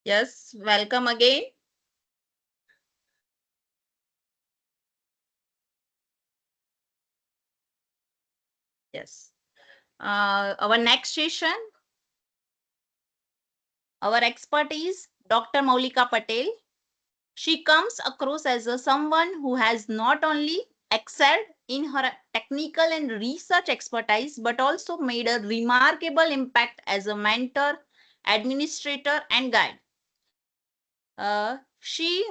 Yes, welcome again. Yes. Our next session, our expert is Dr. Maulika Patel. She comes across as someone who has not only excelled in her technical and research expertise, but also made a remarkable impact as a mentor, administrator, and guide. She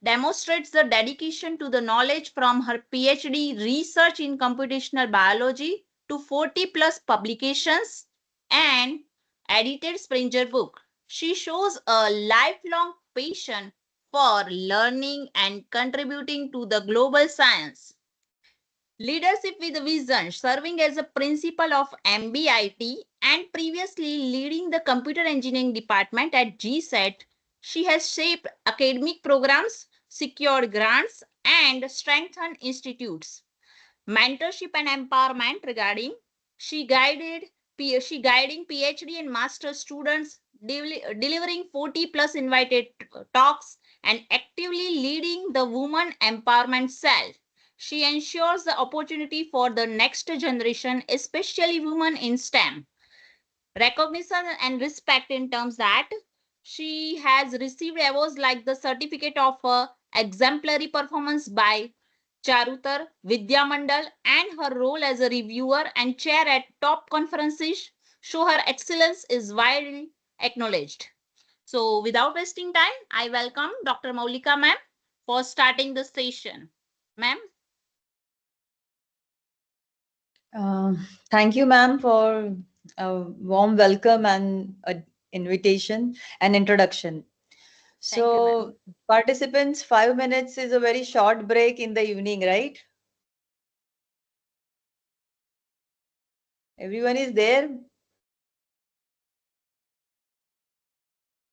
demonstrates the dedication to the knowledge from her PhD research in computational biology to 40 plus publications and edited Springer book. She shows a lifelong passion for learning and contributing to the global science. Leadership with Vision, serving as a principal of MBIT and previously leading the computer engineering department at GSET, she has shaped academic programs, secured grants, and strengthened institutes. Mentorship and empowerment regarding she guiding PhD and master students, delivering 40 plus invited talks and actively leading the woman empowerment cell. She ensures the opportunity for the next generation, especially women in STEM. Recognition and respect in terms that she has received awards like the Certificate of Exemplary Performance by Charutar Vidya Mandal, and her role as a reviewer and chair at top conferences show her excellence is widely acknowledged. So without wasting time, I welcome Dr. Maulika ma'am for starting the session. Ma'am. Thank you, ma'am, for a warm welcome and an invitation and introduction. Thank you, ma'am. So, participants, 5 minutes is a very short break in the evening, right? Everyone is there?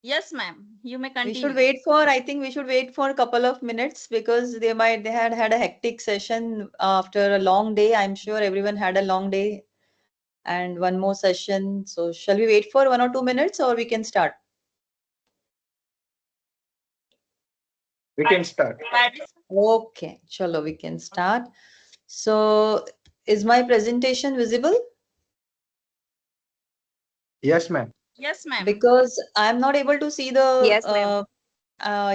Yes, ma'am. You may We should continue. wait for, I think we should wait for a couple of minutes because they had a hectic session after a long day. I'm sure everyone had a long day and one more session. So, shall we wait for 1 or 2 minutes or we can start? We can start. Okay, chalo, we can start. So, is my presentation visible? Yes, ma'am. Yes, ma'am. Because I'm not able to see the Yes, ma'am.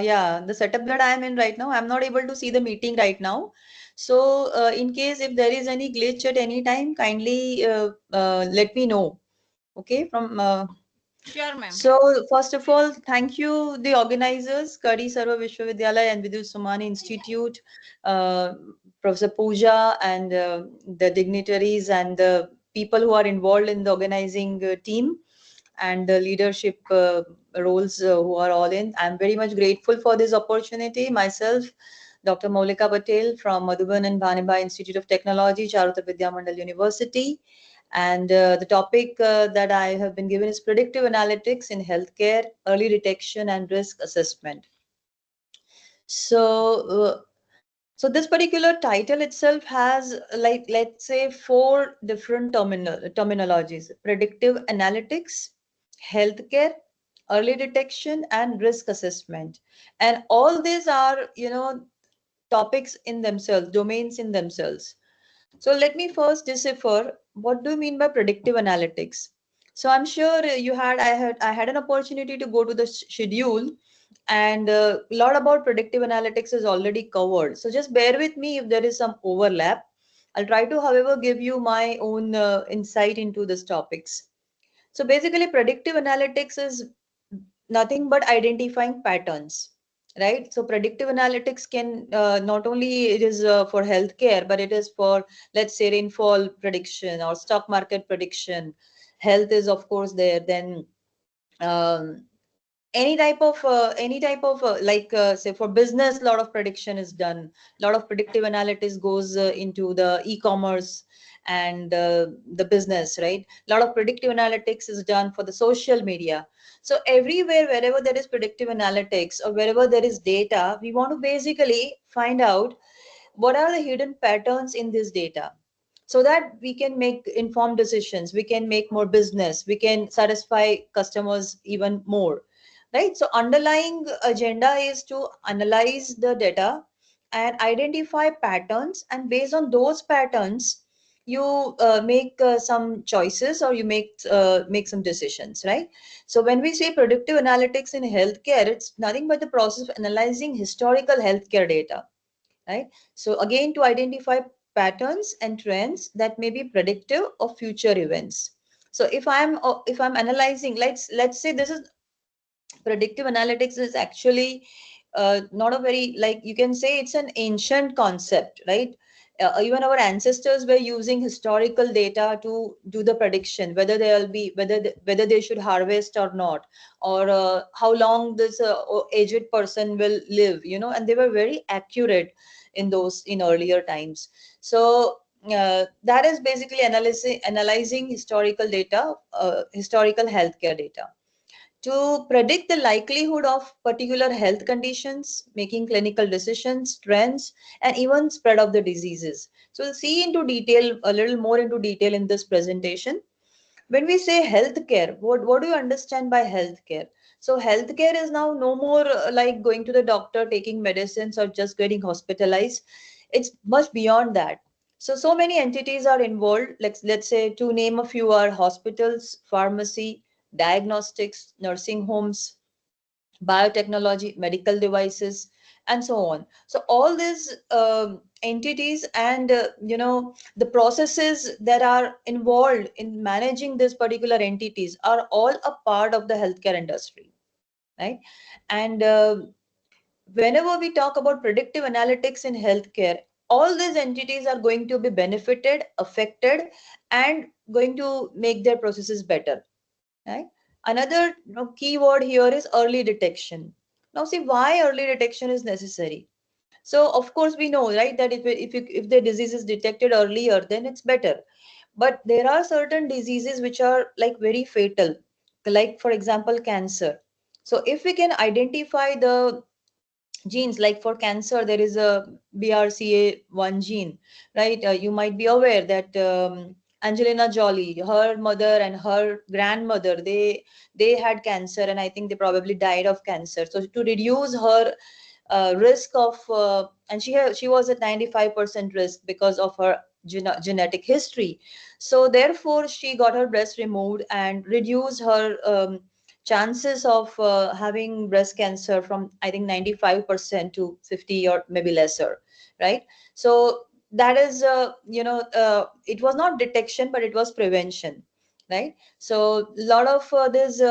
yeah, the setup that I am in right now. I'm not able to see the meeting right now. So, in case if there is any glitch at any time, kindly let me know. Okay, from Sure, ma'am. so first of all, thank you the organizers, Kadi, Sarva, Vishwavidyalaya and Vidush Somany Institute, uh, Professor Pooja and the dignitaries and the people who are involved in the organizing team and the leadership roles who are all in. I'm very much grateful for this opportunity. Myself, Dr. Maulika Patel from Madhuban and Bhanibai Institute of Technology, Charutar Vidya Mandal University. And the topic that I have been given is predictive analytics in healthcare, early detection and risk assessment. So, so this particular title itself has like, let's say, four different terminologies: predictive analytics, healthcare, early detection, and risk assessment. And all these are, topics in themselves, domains in themselves. So let me first decipher what do you mean by predictive analytics. So I'm sure I had an opportunity to go to the schedule, and a lot about predictive analytics is already covered. So just bear with me if there is some overlap. I'll try to, however, give you my own insight into these topics. So basically, predictive analytics is nothing but identifying patterns, right? So predictive analytics can not only it is for healthcare, but it is for, let's say, rainfall prediction or stock market prediction. Health is of course there. Then um, any type of like say for business, a lot of prediction is done. A lot of predictive analytics goes into the e-commerce and the business, right? A lot of predictive analytics is done for the social media. So everywhere, wherever there is predictive analytics or wherever there is data, we want to basically find out what are the hidden patterns in this data, so that we can make informed decisions, we can make more business, we can satisfy customers even more. right? So underlying agenda is to analyze the data and identify patterns, and based on those patterns, you make some choices, or you make some decisions, right? So when we say predictive analytics in healthcare, it's nothing but the process of analyzing historical healthcare data, right? So again, to identify patterns and trends that may be predictive of future events. So if I'm analyzing, let's say this is predictive analytics is actually not a very, like, you can say it's an ancient concept, right? Even our ancestors were using historical data to do the prediction whether they'll be whether they should harvest or not, or how long this aged person will live, and they were very accurate in earlier times. So that is basically analyzing historical data, historical healthcare data, to predict the likelihood of particular health conditions, making clinical decisions, trends, and even spread of the diseases. So we'll see into detail, a little more into detail in this presentation. When we say healthcare, what do you understand by healthcare? So healthcare is now no more like going to the doctor, taking medicines, or just getting hospitalized. It's much beyond that. So many entities are involved. Let's say, to name a few, are hospitals, pharmacy, diagnostics, nursing homes, biotechnology, medical devices, and so on. So all these entities and the processes that are involved in managing these particular entities are all a part of the healthcare industry, right? And whenever we talk about predictive analytics in healthcare, all these entities are going to be benefited, affected, and going to make their processes better, right? Another key word here is early detection. Now, see why early detection is necessary. So, of course, we know, right, that if the disease is detected earlier, then it's better. But there are certain diseases which are like very fatal, like for example, cancer. So, if we can identify the genes, like for cancer there is a BRCA1 gene, right? You might be aware that Angelina Jolie, her mother and her grandmother, they had cancer, and I think they probably died of cancer. So to reduce her risk of and she was at 95% risk because of her genetic history. So therefore she got her breast removed and reduced her chances of having breast cancer from, I think, 95% to 50 or maybe lesser, right? So that is it was not detection, but it was prevention, right? So a lot of this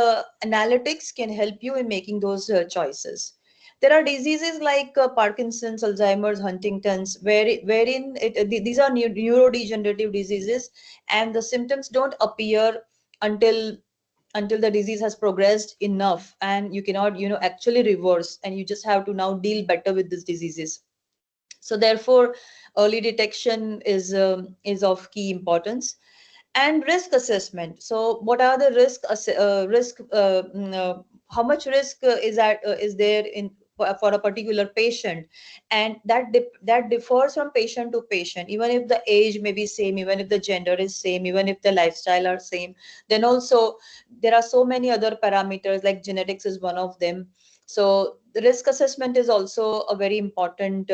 analytics can help you in making those choices. There are diseases like Parkinson's, Alzheimer's, Huntington's, wherein these are neurodegenerative diseases, and the symptoms don't appear until the disease has progressed enough, and you cannot actually reverse, and you just have to now deal better with these diseases. So therefore, early detection is of key importance. And risk assessment. So what are the how much risk is there in for a particular patient, and that differs from patient to patient, even if the age may be same, even if the gender is same, even if the lifestyle are same. Then also there are so many other parameters, like genetics is one of them. So the risk assessment is also a very important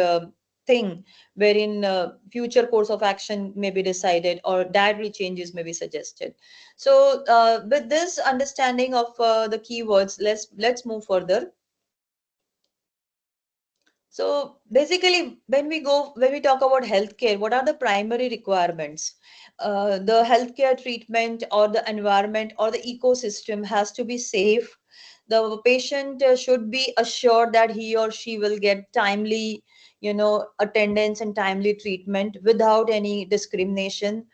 thing, wherein future course of action may be decided or dietary changes may be suggested. So with this understanding of the keywords, let's move further. So basically, when we talk about healthcare, what are the primary requirements? The healthcare treatment or the environment or the ecosystem has to be safe. The patient should be assured that he or she will get timely, attendance and timely treatment without any discrimination.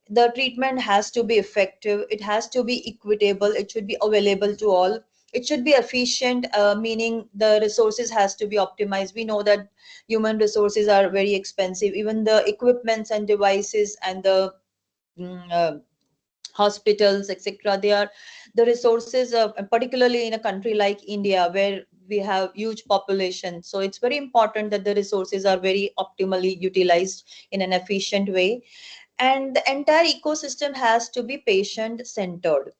The treatment has to be effective, it has to be equitable, it should be available to all, it should be efficient, meaning the resources has to be optimized. We know that human resources are very expensive, even the equipments and devices and the hospitals, etc. They are the resources, particularly in a country like India, where we have huge population. So it's very important that the resources are very optimally utilized in an efficient way, and the entire ecosystem has to be patient centered.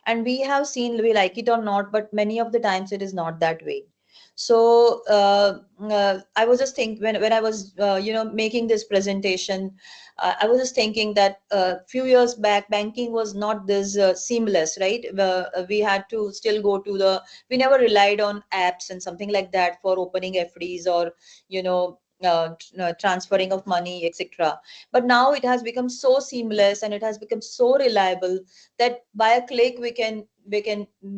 And we have seen, we like it or not, but many of the times it is not that way. So I was just thinking when I was making this presentation, I was just thinking that a few years back banking was not this seamless, right? We had to still go to we never relied on apps and something like that for opening FDs or transferring of money, etc. But now it has become so seamless and it has become so reliable that by a click we can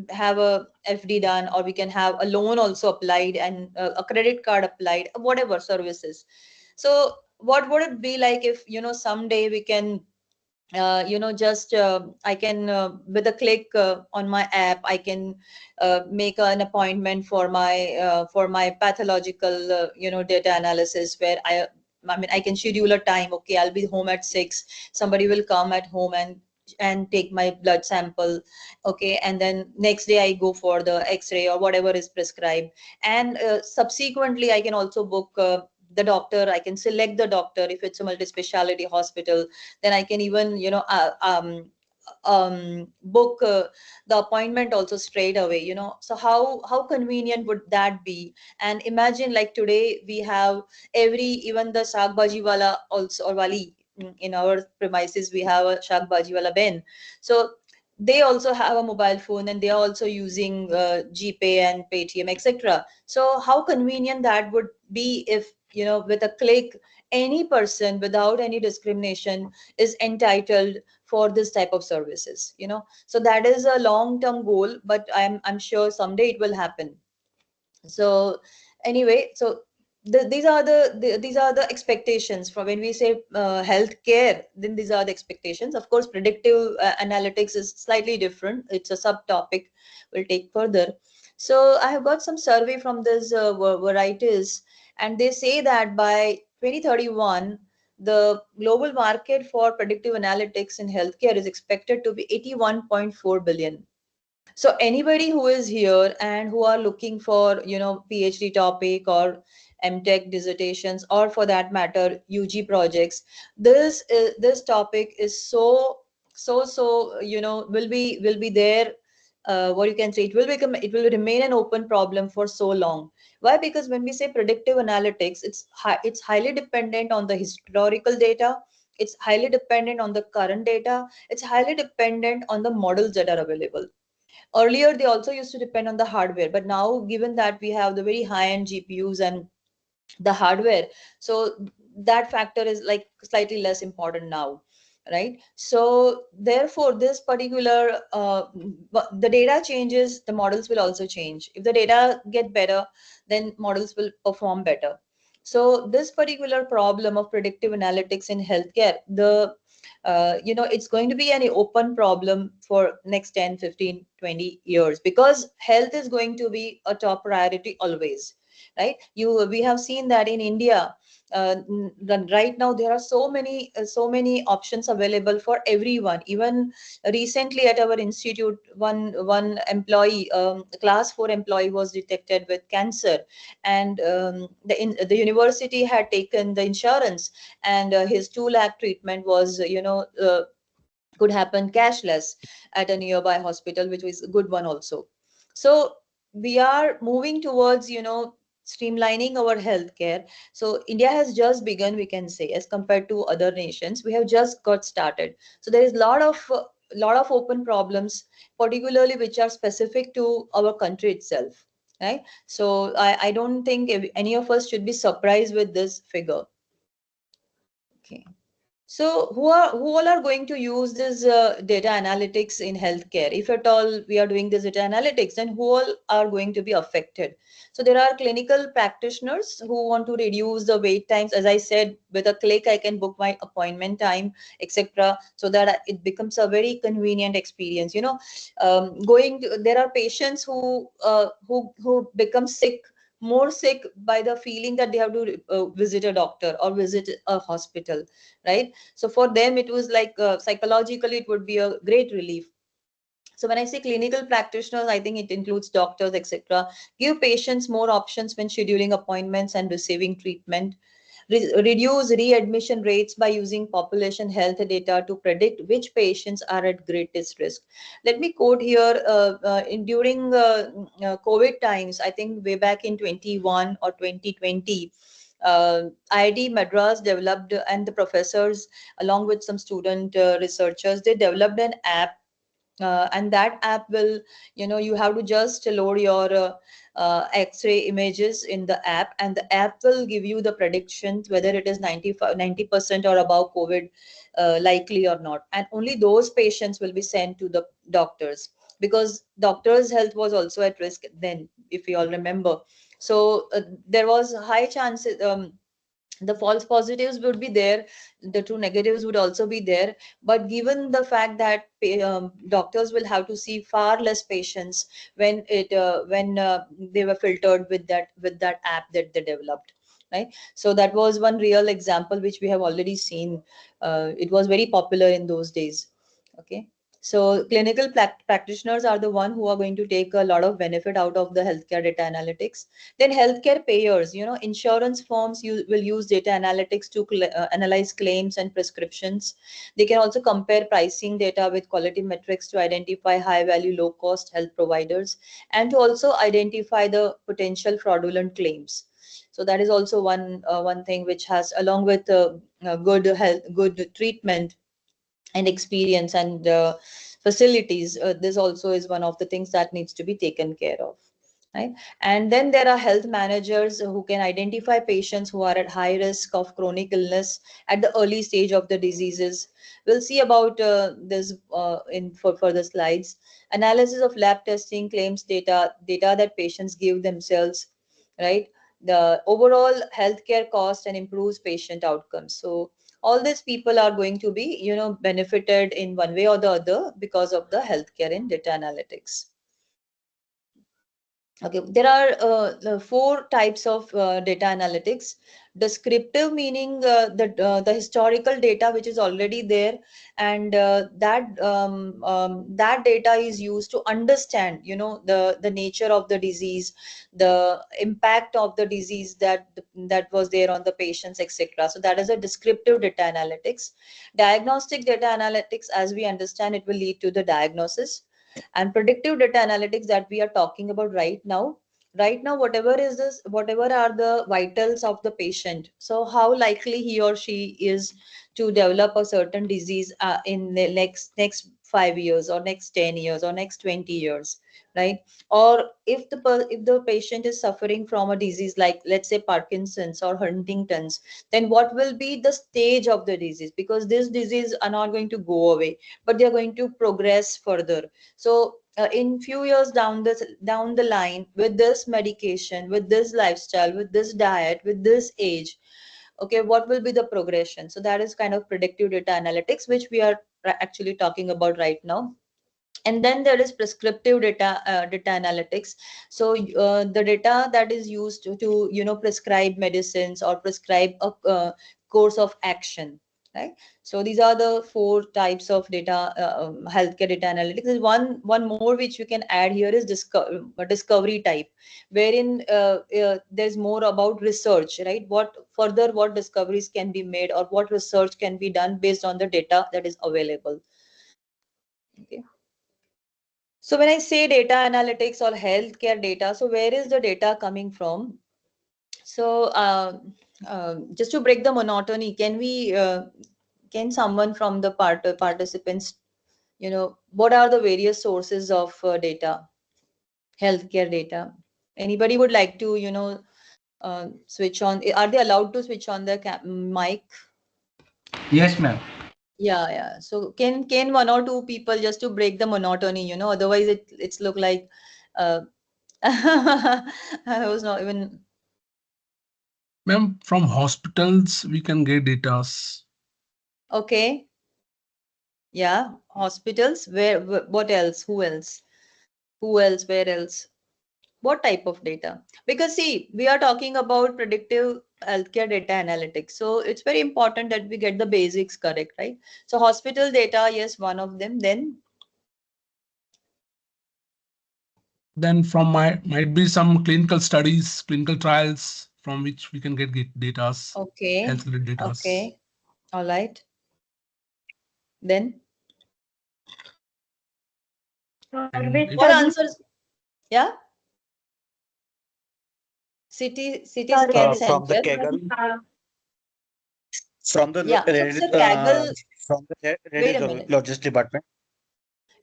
have a FD done, or we can have a loan also applied, and a credit card applied, whatever services. So what would it be like if someday we can just I can with a click on my app I can make an appointment for my pathological data analysis, where I mean I can schedule a time. Okay, I'll be home at 6, somebody will come at home and take my blood sample. Okay, and then next day I go for the x-ray or whatever is prescribed, and subsequently I can also book the doctor. I can select the doctor. If it's a multi-speciality hospital, then I can even book the appointment also straight away. So how convenient would that be? And imagine, like, today we have even the shak bhaji wala also, or wali, in our premises we have a shak bhaji wala ben. So they also have a mobile phone, and they are also using GPay and Paytm, etc. So how convenient that would be if, with a click, any person without any discrimination is entitled for this type of services. So that is a long term goal, but I'm sure someday it will happen. So anyway, so these are the expectations. For when we say healthcare, then these are the expectations. Of course, predictive analytics is slightly different. It's a subtopic we'll take further. So I have got some survey from this varieties, and they say that by 2031 the global market for predictive analytics in healthcare is expected to be 81.4 billion. So anybody who is here and who are looking for, PhD topic or MTech dissertations, or for that matter, UG projects, this topic is so, will be there. What you can say, it will remain an open problem for so long. Why? Because when we say predictive analytics, it's highly dependent on the historical data. It's highly dependent on the current data. It's highly dependent on the models that are available. Earlier they also used to depend on the hardware, but now, given that we have the very high end GPUs and the hardware, so that factor is like slightly less important now, right? So therefore this particular the data changes, the models will also change. If the data get better, then models will perform better. So this particular problem of predictive analytics in healthcare, it's going to be an open problem for next 10, 15, 20 years, because health is going to be a top priority always, right? We have seen that in India, right now there are so many options available for everyone. Even recently at our institute, one employee, class 4 employee, was detected with cancer, and the university had taken the insurance, and his 2 lakh treatment was could happen cashless at a nearby hospital, which was a good one also. So we are moving towards, streamlining our healthcare. So India has just begun, we can say, as compared to other nations. We have just got started. So there is a lot of open problems, particularly which are specific to our country itself. Right. So I don't think any of us should be surprised with this figure. Okay. So who all are going to use this data analytics in healthcare? If at all we are doing this data analytics, then who all are going to be affected? So there are clinical practitioners who want to reduce the wait times. As I said, with a click, I can book my appointment time, etc., so that it becomes a very convenient experience. There are patients who become more sick by the feeling that they have to visit a doctor or visit a hospital, right? So for them it was like psychologically it would be a great relief. So when I say clinical practitioners, I think it includes doctors, etc. Give patients more options when scheduling appointments and receiving treatment. reduce readmission rates by using population health data to predict which patients are at greatest risk. Let me quote here, during COVID times, I think way back in 21 or 2020, IIT Madras developed, and the professors, along with some student researchers, they developed an app, and that app will, you have to just load your x-ray images in the app, and the app will give you the predictions whether it is 90% or above COVID likely or not, and only those patients will be sent to the doctors, because doctors health was also at risk then, if you all remember. So there was high chances, the false positives would be there, the true negatives would also be there, but given the fact that doctors will have to see far less patients when they were filtered with that app that they developed, right? So that was one real example which we have already seen. It was very popular in those days. Okay. So clinical practitioners are the one who are going to take a lot of benefit out of the healthcare data analytics. Then healthcare payers, insurance firms will use data analytics to analyze claims and prescriptions. They can also compare pricing data with quality metrics to identify high value, low cost health providers, and to also identify the potential fraudulent claims. So that is also one thing which has, along with good health, good treatment and experience and facilities, this also is one of the things that needs to be taken care of, right? And then there are health managers who can identify patients who are at high risk of chronic illness at the early stage of the diseases. We'll see about this in for further slides. Analysis of lab testing, claims data that patients give themselves, right? The overall healthcare cost and improves patient outcomes. So all these people are going to be, benefited in one way or the other because of the healthcare in data analytics. Okay, there are four types of data analytics. Descriptive, meaning the historical data which is already there, and that data is used to understand, the nature of the disease, the impact of the disease that was there on the patients, etc. So that is a descriptive data analytics. Diagnostic data analytics, as we understand, it will lead to the diagnosis. And predictive data analytics that we are talking about right now, whatever are the vitals of the patient, so how likely he or she is to develop a certain disease in the next 5 years or next 10 years or next 20 years, right? Or if the patient is suffering from a disease like, let's say, Parkinson's or Huntington's, then what will be the stage of the disease, because this disease are not going to go away, but they are going to progress further. So in few years down the line, with this medication, with this lifestyle, with this diet, with this age, okay, what will be the progression? So that is kind of predictive data analytics, which we are actually talking about right now. And then there is prescriptive data analytics. So the data that is used to prescribe medicines or prescribe a course of action, right? So these are the four types of data, healthcare data analytics. There's one more which we can add here is discovery type, wherein there's more about research, right? What discoveries can be made, or what research can be done based on the data that is available. Okay. So when I say data analytics or healthcare data, so where is the data coming from? So just to break the monotony, can someone from the participants, what are the various sources of data, healthcare data? Anybody would like to, switch on? Are they allowed to switch on the mic? Yes, ma'am. Yeah. So can one or two people, just to break the monotony, otherwise it's look like uh, I was not even. Ma'am, from hospitals we can get data. Okay. Yeah, hospitals. What else? Who else? Who else? Where else? What type of data? Because see, we are talking about predictive healthcare data analytics. So it's very important that we get the basics correct, right? So hospital data, yes, one of them. Then from might be some clinical studies, clinical trials from which we can get data, Okay. health related data. Okay. All right. Then what answers? Yeah. CT scan From the center. Kaggle, from the Yeah. So Kaggle. Wait a minute. Radiologist department.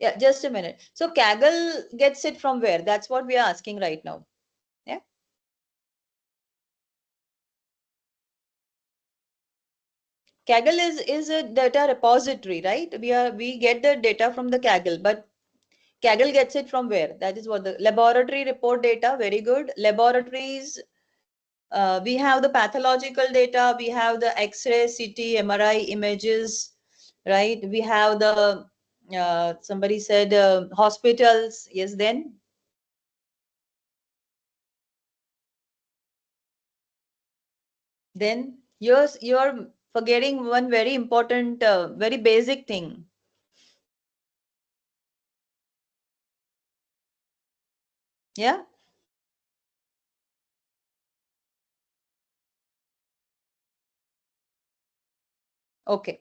Yeah, just a minute. So Kaggle gets it from where? That's what we are asking right now. Yeah. Kaggle is a data repository, right? We get the data from the Kaggle, but Kaggle gets it from where? That is what the laboratory report data. Very good. Laboratories. We have the pathological data. We have the X-ray, CT, MRI images, right? We have the somebody said hospitals. Yes, then you're forgetting one very important, very basic thing. Yeah. Okay.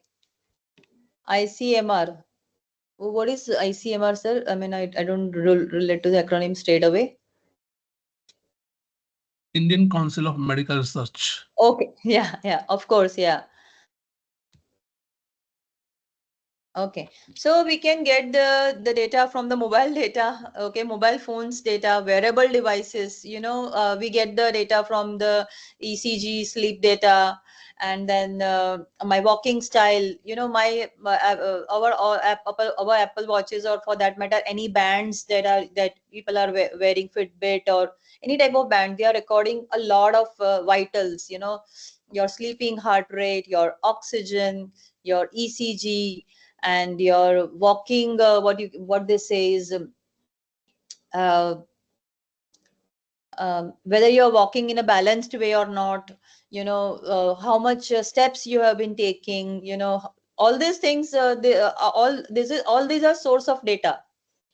ICMR. What is ICMR, sir? I mean, I don't relate to the acronym straight away. Indian Council of Medical Research. Okay. Yeah, of course. Yeah. Okay, so we can get the data from the mobile data. Okay, mobile phones data, wearable devices. We get the data from the ECG, sleep data, and then my walking style. Our Apple watches, or for that matter, any bands that people are wearing, Fitbit or any type of band. They are recording a lot of vitals. Your sleeping heart rate, your oxygen, your ECG, and your walking, what they say is uh, whether you're walking in a balanced way or not, how much steps you have been taking, all these things, all these are source of data,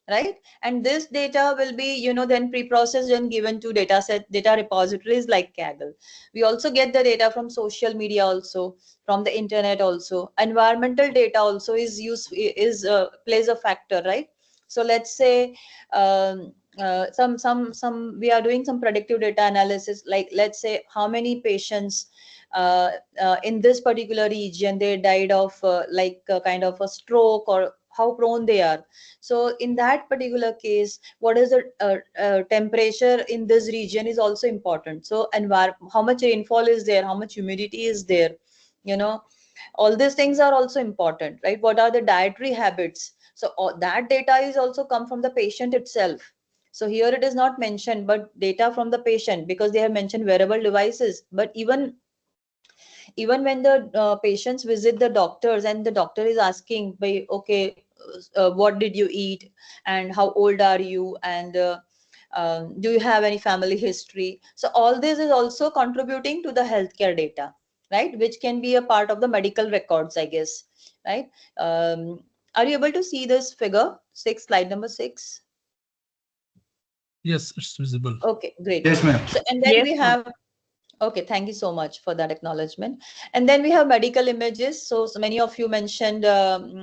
right? And this data will be then pre-processed and given to data repositories like Kaggle. We also get the data from social media, also from the internet. Also environmental data also plays a factor, right? So let's say some we are doing some predictive data analysis, like let's say how many patients in this particular region they died of kind of a stroke, or how prone they are. So in that particular case, what is the temperature in this region is also important. So how much rainfall is there, how much humidity is there, all these things are also important, right? What are the dietary habits? So all that data is also come from the patient itself. So here it is not mentioned, but data from the patient, because they have mentioned wearable devices. But even when the patients visit the doctors and the doctor is asking by, okay, what did you eat, and how old are you, and do you have any family history? So all this is also contributing to the healthcare data, right? Which can be a part of the medical records, I guess, right? Are you able to see this figure 6, slide number 6? Yes, it's visible. Okay, great. Yes, ma'am. So, and then we have, okay, thank you so much for that acknowledgement. And then we have medical images. So many of you mentioned the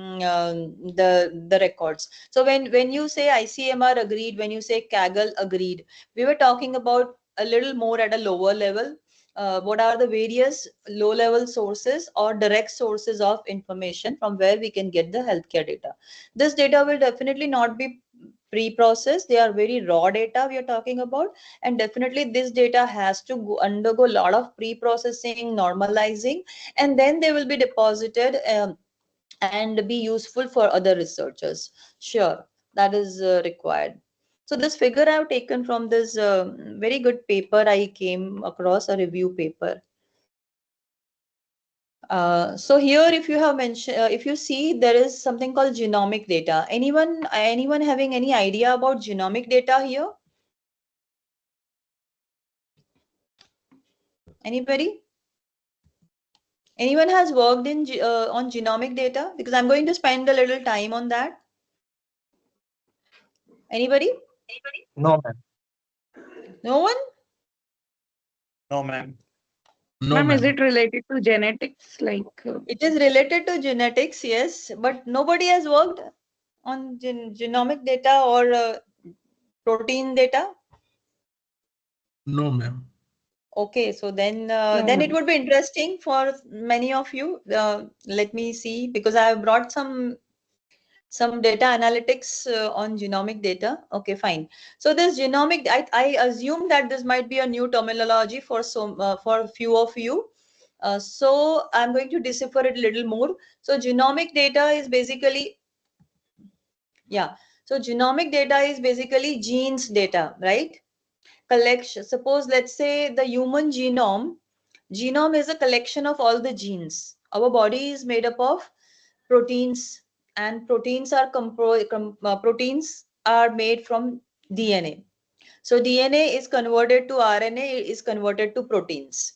records. So when you say ICMR agreed, when you say Kaggle agreed, we were talking about a little more at a lower level. What are the various low-level sources or direct sources of information from where we can get the healthcare data? This data will definitely not be pre-processed. They are very raw data we are talking about, and definitely this data has to undergo a lot of pre-processing, normalizing, and then they will be deposited and be useful for other researchers. Sure, that is required. So this figure I've taken from this very good paper I came across, a review paper. So here, if you have mentioned, if you see, there is something called genomic data. Anyone having any idea about genomic data here? Anybody? Anyone has worked in on genomic data? Because I'm going to spend a little time on that. Anybody? No, ma'am. No one? No, ma'am. No, Ma'am, is ma'am. it related to genetics? It is related to genetics, yes, but nobody has worked on genomic data or protein data. No, ma'am. Okay, so then No, then it ma'am. would be interesting for many of you. Let me see, because I have brought some data analytics on genomic data. Okay, fine. So this genomic, I assume that this might be a new terminology for for a few of you. So I'm going to decipher it a little more. So genomic data is basically, yeah. So genomic data is basically genes data, right? Collection. Suppose, let's say the human genome. Genome is a collection of all the genes. Our body is made up of proteins, and proteins are made from DNA. So DNA is converted to RNA, is converted to proteins.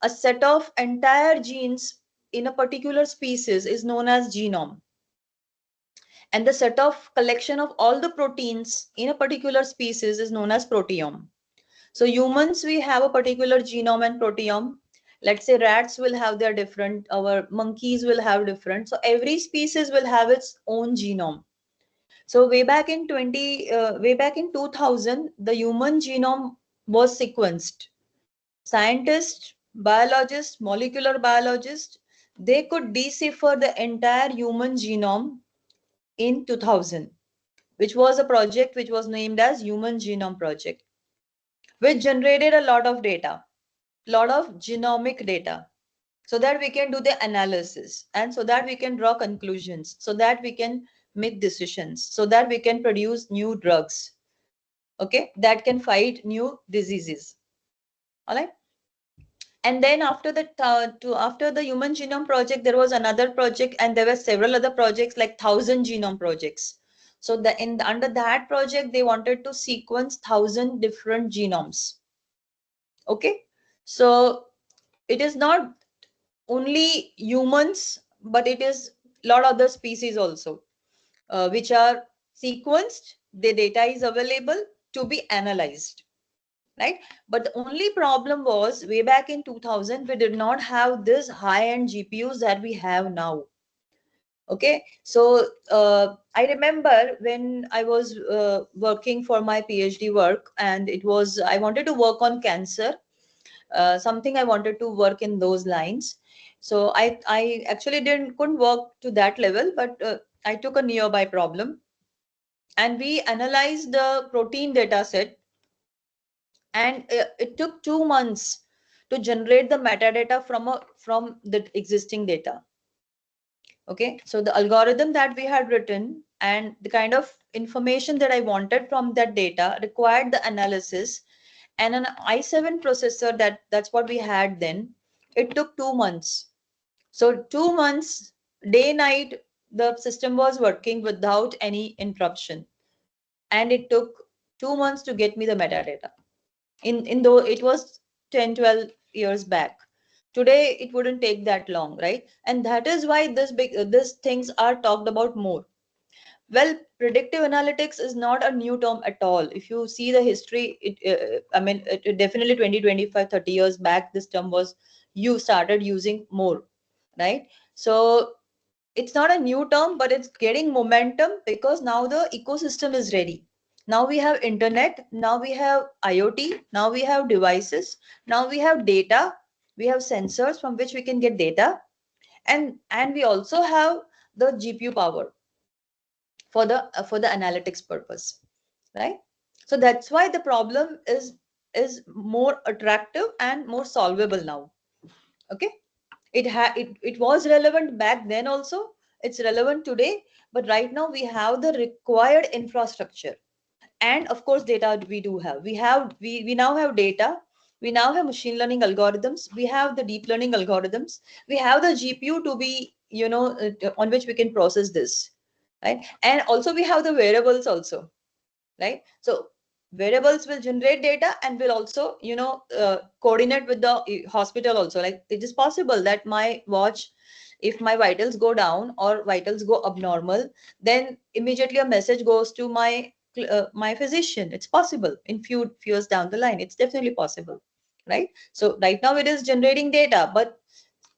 A set of entire genes in a particular species is known as genome, and the set of collection of all the proteins in a particular species is known as proteome. So humans, we have a particular genome and proteome. Let's say rats will have their different, our monkeys will have different. So every species will have its own genome. So way back in 2000, the human genome was sequenced. Scientists, biologists, molecular biologists, they could decipher the entire human genome in 2000, which was a project which was named as Human Genome Project, which generated a lot of data, lot of genomic data, so that we can do the analysis, and so that we can draw conclusions, so that we can make decisions, so that we can produce new drugs, okay, that can fight new diseases. All right. And then after after the Human Genome Project, there was another project, and there were several other projects like 1,000 genome projects. So under that project, they wanted to sequence 1,000 different genomes. Okay, so it is not only humans, but it is a lot of other species also, which are sequenced. The data is available to be analyzed, right? But the only problem was, way back in 2000, we did not have this high-end GPUs that we have now. Okay, so I remember when I was working for my PhD work, and I wanted to work on cancer, something I wanted to work in those lines. So I actually couldn't work to that level, but I took a nearby problem, and we analyzed the protein data set, and it took 2 months to generate the metadata from the existing data. Okay, so the algorithm that we had written and the kind of information that I wanted from that data required the analysis, and an i7 processor, that's what we had then. It took 2 months. So 2 months, day night, the system was working without any interruption, and it took 2 months to get me the metadata. In though it was 10-12 years back, today it wouldn't take that long, right? And that is why these things are talked about more. Well, predictive analytics is not a new term at all. If you see the history, I mean, definitely 20, 25, 30 years back, this term was, you started using more, right? So it's not a new term, but it's getting momentum because now the ecosystem is ready. Now we have internet, now we have IoT, now we have devices, now we have data, we have sensors from which we can get data, and we also have the GPU power for the analytics purpose, right? So that's why the problem is more attractive and more solvable now. Okay, it was relevant back then also, it's relevant today, but right now we have the required infrastructure, and of course data. We now have data, we now have machine learning algorithms, we have the deep learning algorithms, we have the GPU to be, on which we can process this, right? And also we have the variables also, right? So variables will generate data and will also, coordinate with the hospital also. Like, it is possible that my watch, if my vitals go down or vitals go abnormal, then immediately a message goes to my physician. It's possible in few years down the line, it's definitely possible, right? So right now it is generating data, but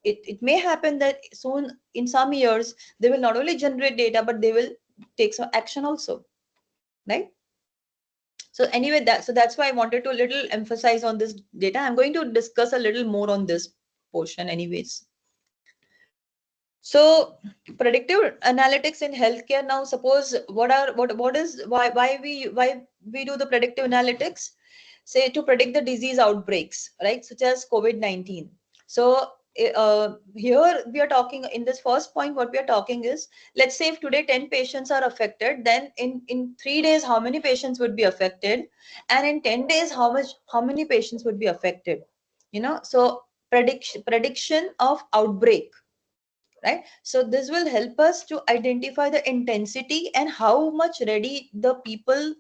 it may happen that soon in some years they will not only generate data, but they will take some action also, right? So anyway, that's why I wanted to little emphasize on this data. I'm going to discuss a little more on this portion anyways. So predictive analytics in healthcare. Now suppose why we do the predictive analytics? Say to predict the disease outbreaks, right? Such as COVID-19. So here we are talking in this first point, what we are talking is, let's say if today 10 patients are affected, then in 3 days, how many patients would be affected? And in 10 days, how many patients would be affected? So prediction of outbreak, right? So this will help us to identify the intensity and how much ready the people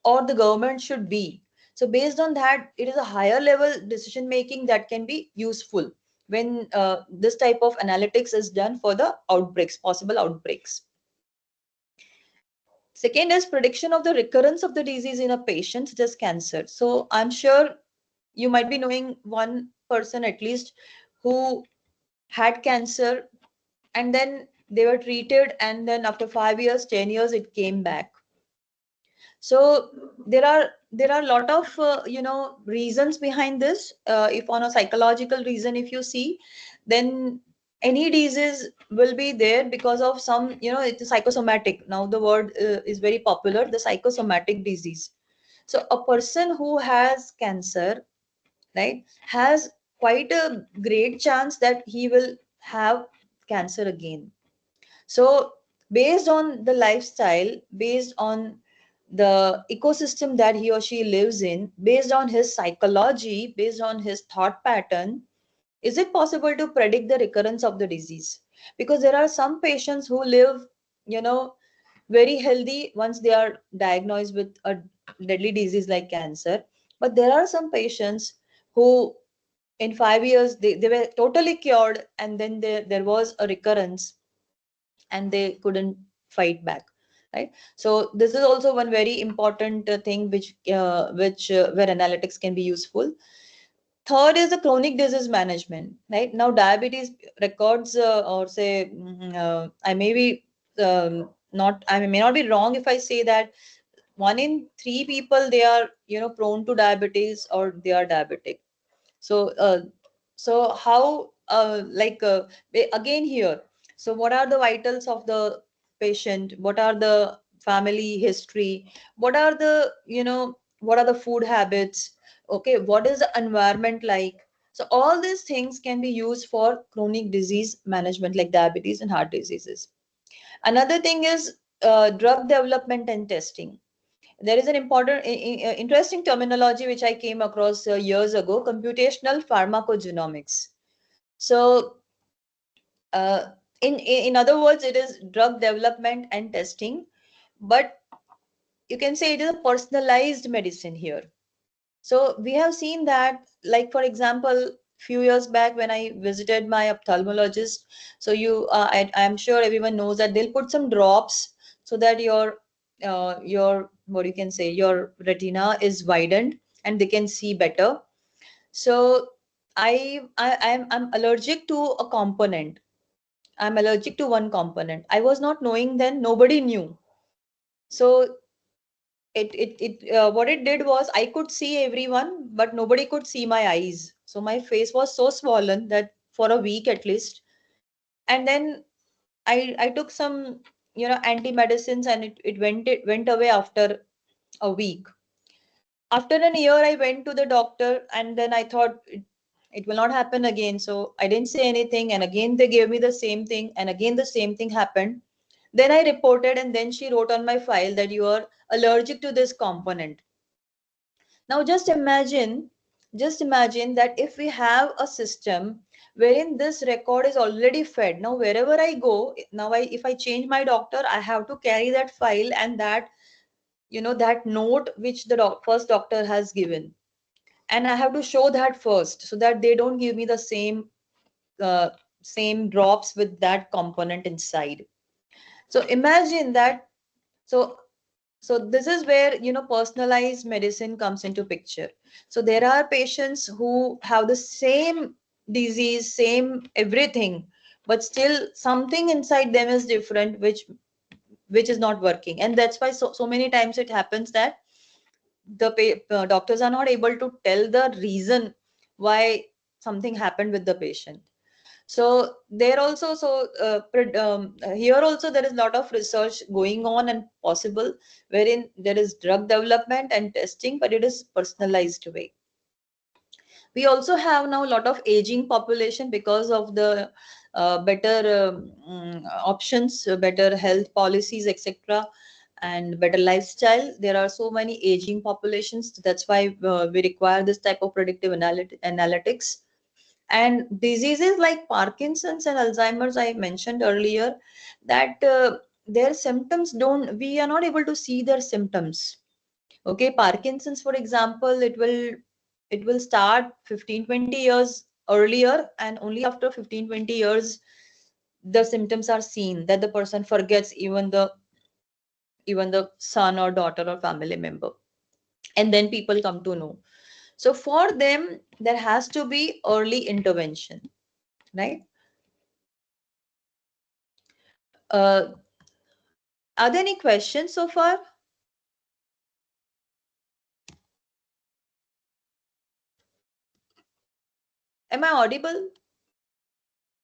or the government should be. So based on that, it is a higher level decision making that can be useful when this type of analytics is done for the outbreaks, possible outbreaks. Second is prediction of the recurrence of the disease in a patient, such as cancer. So I'm sure you might be knowing one person at least who had cancer, and then they were treated, and then after 5 years, 10 years, it came back. So there are a lot of reasons behind this. If on a psychological reason, if you see, then any disease will be there because of some, it's psychosomatic. Now the word is very popular, the psychosomatic disease. So a person who has cancer, right, has quite a great chance that he will have cancer again. So based on the lifestyle, based on the ecosystem that he or she lives in, based on his psychology, based on his thought pattern, is it possible to predict the recurrence of the disease? Because there are some patients who live, very healthy once they are diagnosed with a deadly disease like cancer. But there are some patients who in 5 years they were totally cured, and then there was a recurrence and they couldn't fight back, right? So this is also one very important thing which where analytics can be useful. Third is the chronic disease management, right? Now diabetes records, or say, I may be not I may not be wrong if I say that 1 in 3 people, they are prone to diabetes, or they are diabetic. So how again here, so what are the vitals of the patient? What are the family history? What are the, what are the food habits? Okay, what is the environment like? So all these things can be used for chronic disease management, like diabetes and heart diseases. Another thing is drug development and testing. There is an important, interesting terminology which I came across years ago: computational pharmacogenomics. So, in other words, it is drug development and testing, but you can say it is a personalized medicine here. So we have seen that, like for example, few years back when I visited my ophthalmologist, so I'm sure everyone knows that they'll put some drops so that your what you can say, your retina is widened and they can see better. So I'm allergic to a component. I'm allergic to one component. I was not knowing then. Nobody knew. So what it did was, I could see everyone, but nobody could see my eyes. So my face was so swollen that for a week at least. And then I took some anti medicines, and it went away after a week. After a year, I went to the doctor, and then I thought it will not happen again. So I didn't say anything, and again they gave me the same thing, and again the same thing happened. Then I reported, and then she wrote on my file that you are allergic to this component. Now just imagine that if we have a system wherein this record is already fed. Now wherever I go, now if I change my doctor, I have to carry that file and that note which the first doctor has given, and I have to show that first, so that they don't give me the uh, same drops with that component inside. So imagine that. So So this is where, personalized medicine comes into picture. So there are patients who have the same disease, same everything, but still something inside them is different, which is not working. And that's why so many times it happens that the doctors are not able to tell the reason why something happened with the patient. So there also, here also there is a lot of research going on and possible, wherein there is drug development and testing, but it is personalized way. We also have now a lot of aging population because of the better options, better health policies, etc., and better lifestyle. There are so many aging populations. That's why we require this type of predictive analytics. And diseases like Parkinson's and Alzheimer's, I mentioned earlier, that their symptoms don't, we are not able to see their symptoms. Okay, Parkinson's, for example, it will start 15-20 years earlier, and only after 15-20 years the symptoms are seen, that the person forgets even the son or daughter or family member, and then people come to know. So for them there has to be early intervention, right? uh, are there any questions so far? Am I audible?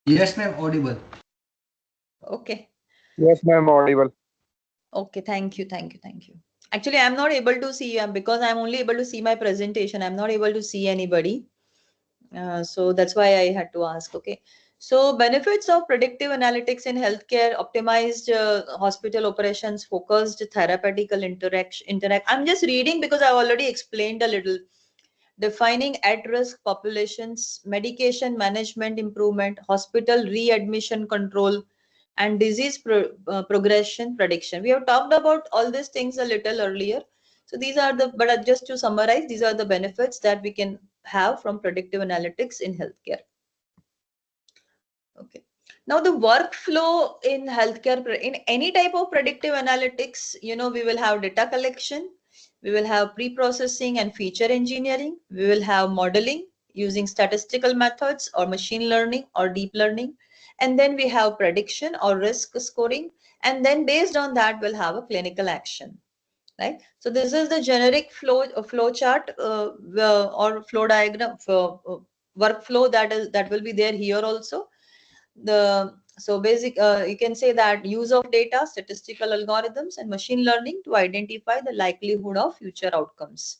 Yes, ma'am, audible. Okay. Yes, ma'am, audible. Okay, thank you. Actually, I'm not able to see you because I'm only able to see my presentation. I'm not able to see anybody. So that's why I had to ask. Okay. So benefits of predictive analytics in healthcare: optimized hospital operations, focused therapeutical interact. I'm just reading because I already explained a little. Defining at-risk populations, medication management improvement, hospital readmission control, and disease progression prediction. We have talked about all these things a little earlier. So these are the, but just to summarize, these are the benefits that we can have from predictive analytics in healthcare. Okay. Now the workflow in healthcare, in any type of predictive analytics, we will have data collection, we will have pre-processing and feature engineering, we will have modeling using statistical methods or machine learning or deep learning, and then we have prediction or risk scoring, and then based on that we'll have a clinical action, right? So this is the generic flow chart or flow diagram for workflow that will be there here also. So basic, you can say that use of data, statistical algorithms, and machine learning to identify the likelihood of future outcomes.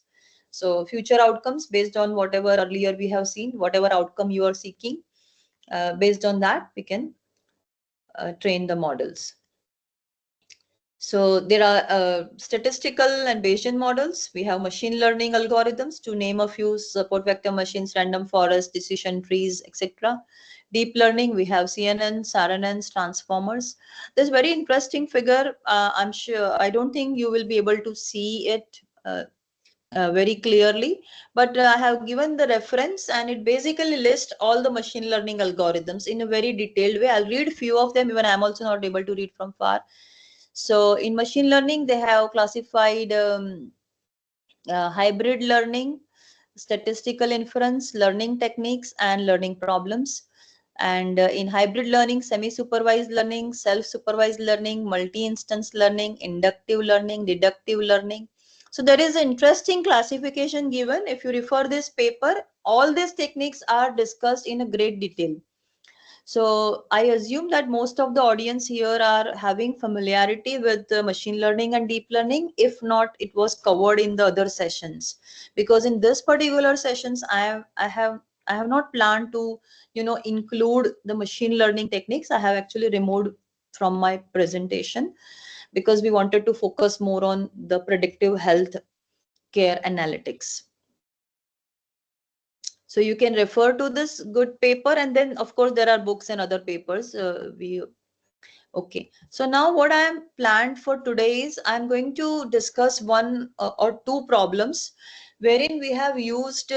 So future outcomes based on whatever earlier we have seen, whatever outcome you are seeking, based on that we can train the models. So there are statistical and Bayesian models. We have machine learning algorithms, to name a few: support vector machines, random forest, decision trees, etc. Deep learning, we have CNNs, RNNs, transformers. There's very interesting figure. I'm sure, I don't think you will be able to see it very clearly, but I have given the reference, and it basically lists all the machine learning algorithms in a very detailed way. I'll read few of them, even I'm also not able to read from far. So in machine learning, they have classified hybrid learning, statistical inference, learning techniques, and learning problems. And in hybrid learning, semi-supervised learning, self-supervised learning, multi-instance learning, inductive learning, deductive learning. So there is an interesting classification given. If you refer this paper, all these techniques are discussed in a great detail. So I assume that most of the audience here are having familiarity with machine learning and deep learning. If not, it was covered in the other sessions. Because in this particular sessions, I have not planned to include the machine learning techniques. I have actually removed from my presentation because we wanted to focus more on the predictive health care analytics. So you can refer to this good paper, and then of course there are books and other papers. Okay. So now what I am planned for today is I'm going to discuss one or two problems wherein we have used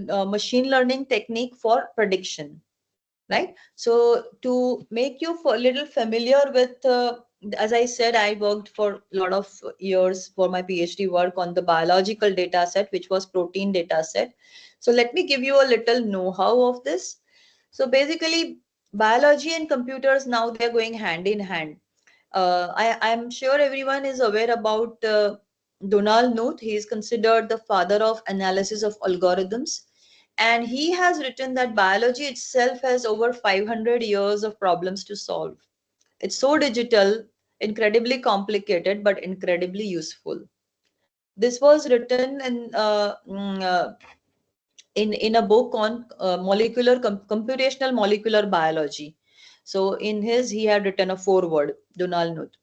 machine learning technique for prediction, right? So to make you a little familiar with, as I said, I worked for a lot of years for my PhD work on the biological data set, which was protein data set. So let me give you a little know-how of this. So basically, biology and computers now they're going hand in hand. I'm sure everyone is aware about Donald Knuth. He is considered the father of analysis of algorithms. And he has written that biology itself has over 500 years of problems to solve. It's so digital, incredibly complicated, but incredibly useful. This was written in a book on computational molecular biology. So in his, he had written a foreword, Donald Knuth.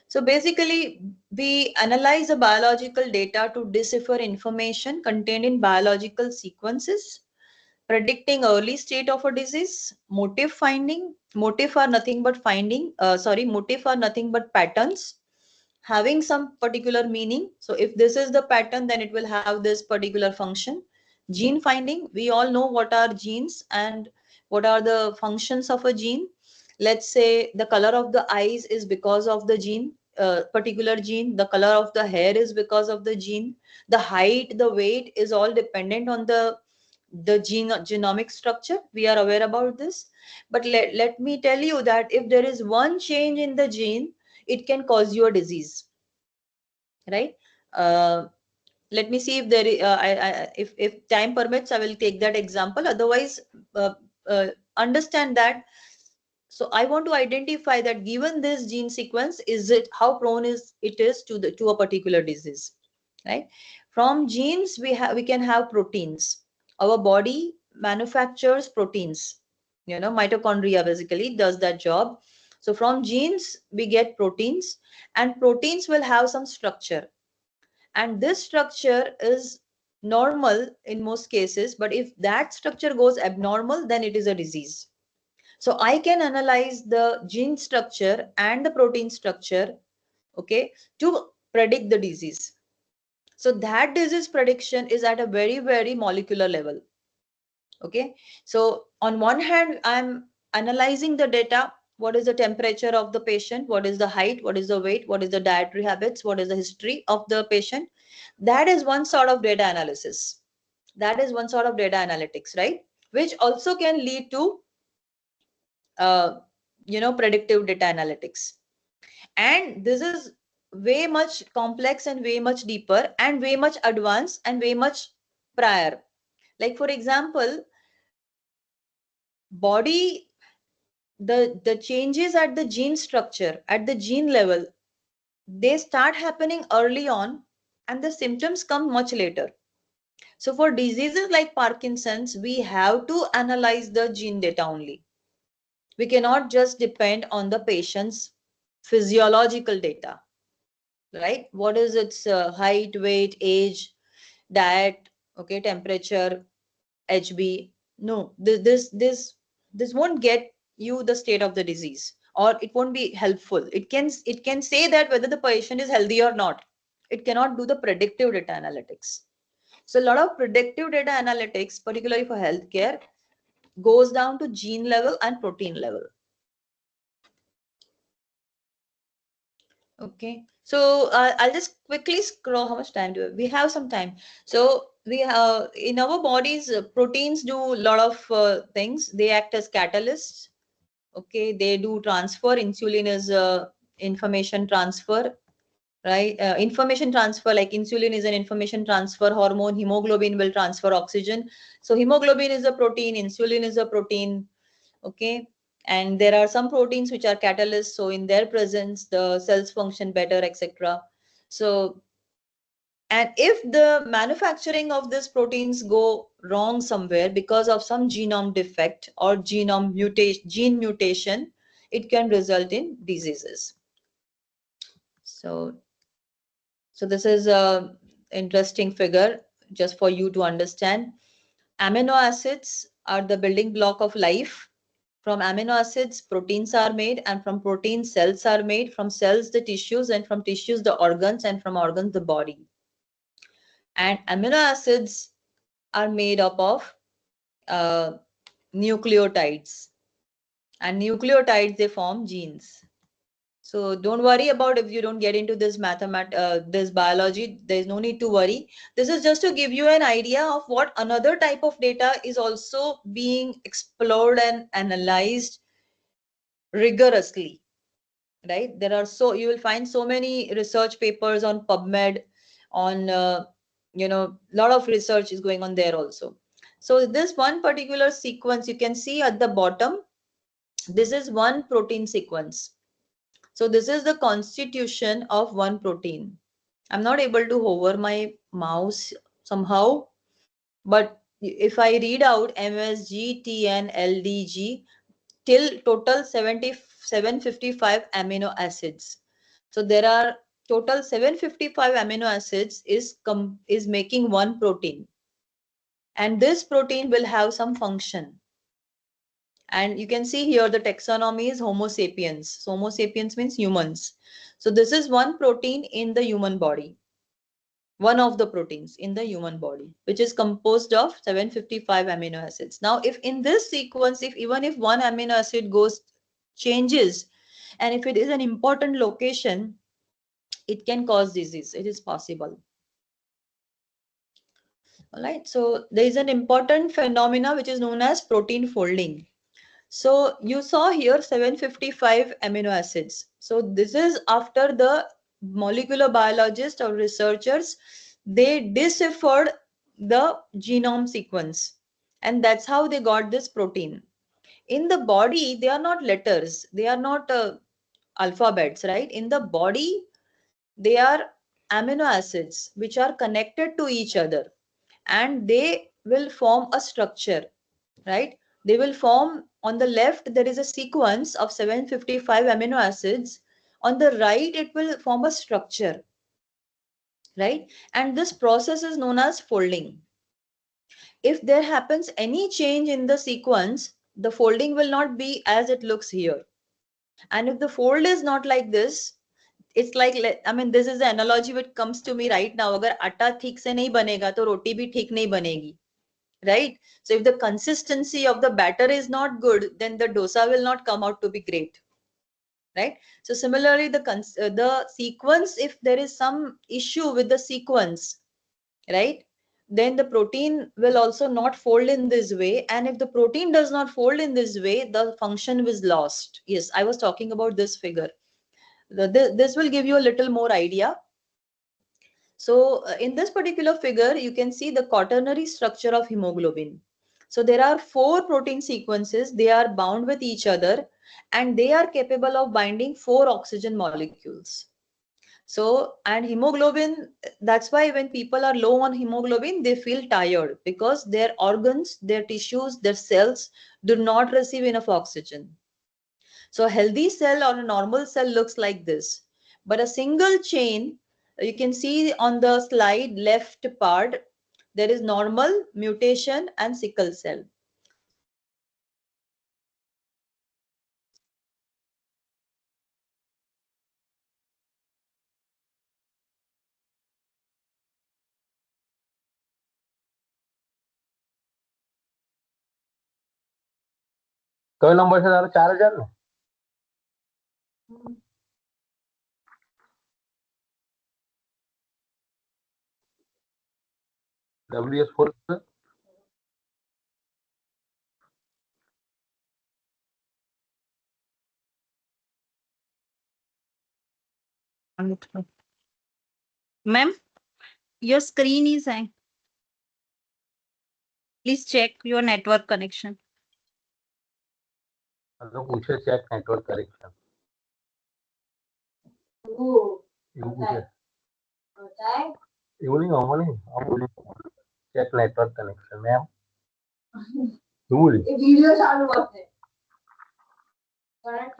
So basically, we analyze the biological data to decipher information contained in biological sequences, predicting early state of a disease, motive are nothing but motive are nothing but patterns having some particular meaning. So if this is the pattern, then it will have this particular function. Gene finding, we all know what are genes and what are the functions of a gene. Let's say the color of the eyes is because of the gene, particular gene. The color of the hair is because of the gene. The height, the weight is all dependent on the genomic structure. We are aware about this. But let me tell you that if there is one change in the gene, it can cause you a disease, right? Let me see if there if time permits, I will take that example. Otherwise, uh, understand that. So I want to identify that given this gene sequence, is it how prone is it is to a particular disease, right? From genes, we can have proteins. Our body manufactures proteins. Mitochondria basically does that job. So from genes, we get proteins, and proteins will have some structure. And this structure is normal in most cases, but if that structure goes abnormal, then it is a disease. So I can analyze the gene structure and the protein structure, okay, to predict the disease. So that disease prediction is at a very, very molecular level. Okay. So on one hand, I'm analyzing the data. What is the temperature of the patient? What is the height? What is the weight? What is the dietary habits? What is the history of the patient? That is one sort of data analysis. That is one sort of data analytics, right? Which also can lead to predictive data analytics. And this is way much complex and way much deeper and way much advanced and way much prior. Like for example, body, the changes at the gene structure, at the gene level, they start happening early on and the symptoms come much later. So for diseases like Parkinson's, we have to analyze the gene data only. We cannot just depend on the patient's physiological data, right? What is its height, weight, age, diet, okay, temperature, HB? No, this won't get you the state of the disease, or it won't be helpful. It can say that whether the patient is healthy or not. It cannot do the predictive data analytics. So a lot of predictive data analytics, particularly for healthcare, goes down to gene level and protein level. Okay, so I'll just quickly scroll. How much time do we have? We have some time. So we have in our bodies, proteins do a lot of things. They act as catalysts. Okay, they do transfer. Insulin is information transfer, right? Information transfer, like insulin is an information transfer hormone. Hemoglobin will transfer oxygen. So hemoglobin is a protein. Insulin is a protein. Okay, and there are some proteins which are catalysts, so in their presence the cells function better, etc. So, and if the manufacturing of these proteins go wrong somewhere because of some genome defect or gene mutation, it can result in diseases. So this is a interesting figure just for you to understand. Amino acids are the building block of life. From amino acids, proteins are made, and from proteins, cells are made. From cells, the tissues, and from tissues, the organs, and from organs, the body. And amino acids are made up of nucleotides. And nucleotides, they form genes. So don't worry about if you don't get into this this biology. There's no need to worry. This is just to give you an idea of what another type of data is also being explored and analyzed rigorously, right? You will find so many research papers on PubMed, on lot of research is going on there also. So this one particular sequence you can see at the bottom, this is one protein sequence. So this is the constitution of one protein. I'm not able to hover my mouse somehow, but if I read out MSG, TN, LDG, till total 755 amino acids. So there are total 755 amino acids is making one protein. And this protein will have some function. And you can see here the taxonomy is Homo sapiens. So Homo sapiens means humans. So this is one protein in the human body. One of the proteins in the human body, which is composed of 755 amino acids. Now, if in this sequence, even if one amino acid changes, and if it is an important location, it can cause disease. It is possible. All right. So there is an important phenomena which is known as protein folding. So you saw here 755 amino acids. So this is after the molecular biologists or researchers, they deciphered the genome sequence. And that's how they got this protein. In the body, they are not letters. They are not alphabets, right? In the body, they are amino acids which are connected to each other. And they will form a structure, right? They will form, on the left, there is a sequence of 755 amino acids. On the right, it will form a structure, right? And this process is known as folding. If there happens any change in the sequence, the folding will not be as it looks here. And if the fold is not like this, it's like, I mean, this is the analogy which comes to me right now. Agar atta theek se nahi banega, to roti bhi theek nahi banegi. Right? So if the consistency of the batter is not good, then the dosa will not come out to be great. Right? So similarly, the sequence, if there is some issue with the sequence, right, then the protein will also not fold in this way. And if the protein does not fold in this way, the function is lost. Yes, I was talking about this figure. This will give you a little more idea. So in this particular figure, you can see the quaternary structure of hemoglobin. So there are 4 protein sequences. They are bound with each other and they are capable of binding 4 oxygen molecules. So, and hemoglobin, that's why when people are low on hemoglobin, they feel tired because their organs, their tissues, their cells do not receive enough oxygen. So a healthy cell or a normal cell looks like this. But a single chain, you can see on the slide left part, there is normal, mutation, and sickle cell. कई number से ज्यादा 4000 में WS4 Ma'am, your screen is hang. Please check your network connection. अगर पूछे check network connection એવું પૂછે એવું નહીં નોર્મલ નહીં આ બોલી ચેક નેટવર્ક કનેક્શન મેમ શું બોલી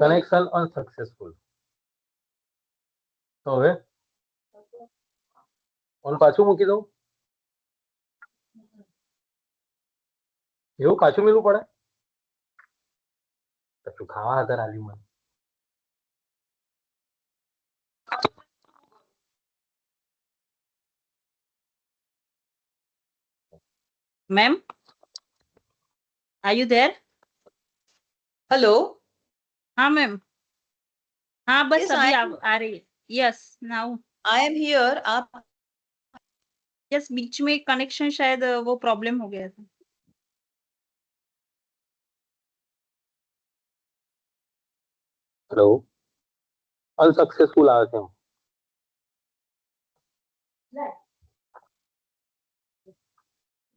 કનેક્શન અનસક્સેસફુલ તો હવે ઓન પાછું મૂકી દઉં એવું પાછું મેલું પડે કશું ખાવા હતા રાલી મને Ma'am, are you there? Hello? हाँ मैम, हाँ बस Yes, अभी आ रही है. Yes now. I am here. आप यस, बीच में कनेक्शन शायद वो प्रॉब्लम हो गया था. हेलो, अनसक्सेसफुल आ गए हम.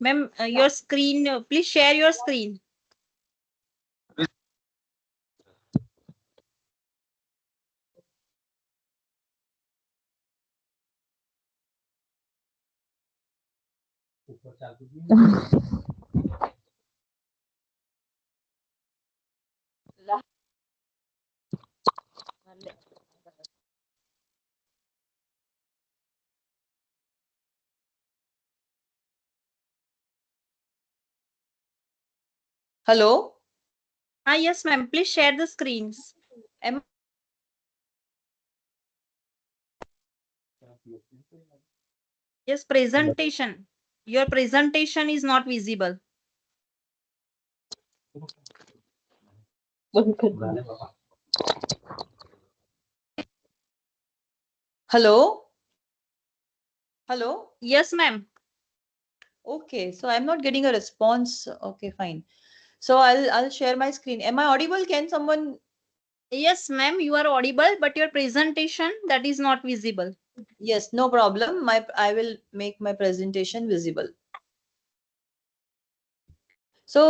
Ma'am your screen, please share your screen. hello. हाँ yes ma'am, please share the screens. Am Yes, presentation. Your presentation is not visible. hello? Hello? Yes, ma'am. Okay, so I'm not getting a response. Okay, fine. So I'll share my screen. Am I audible? Can someone? Yes, ma'am, you are audible, but your presentation that is not visible. Yes, no problem. I will make my presentation visible. So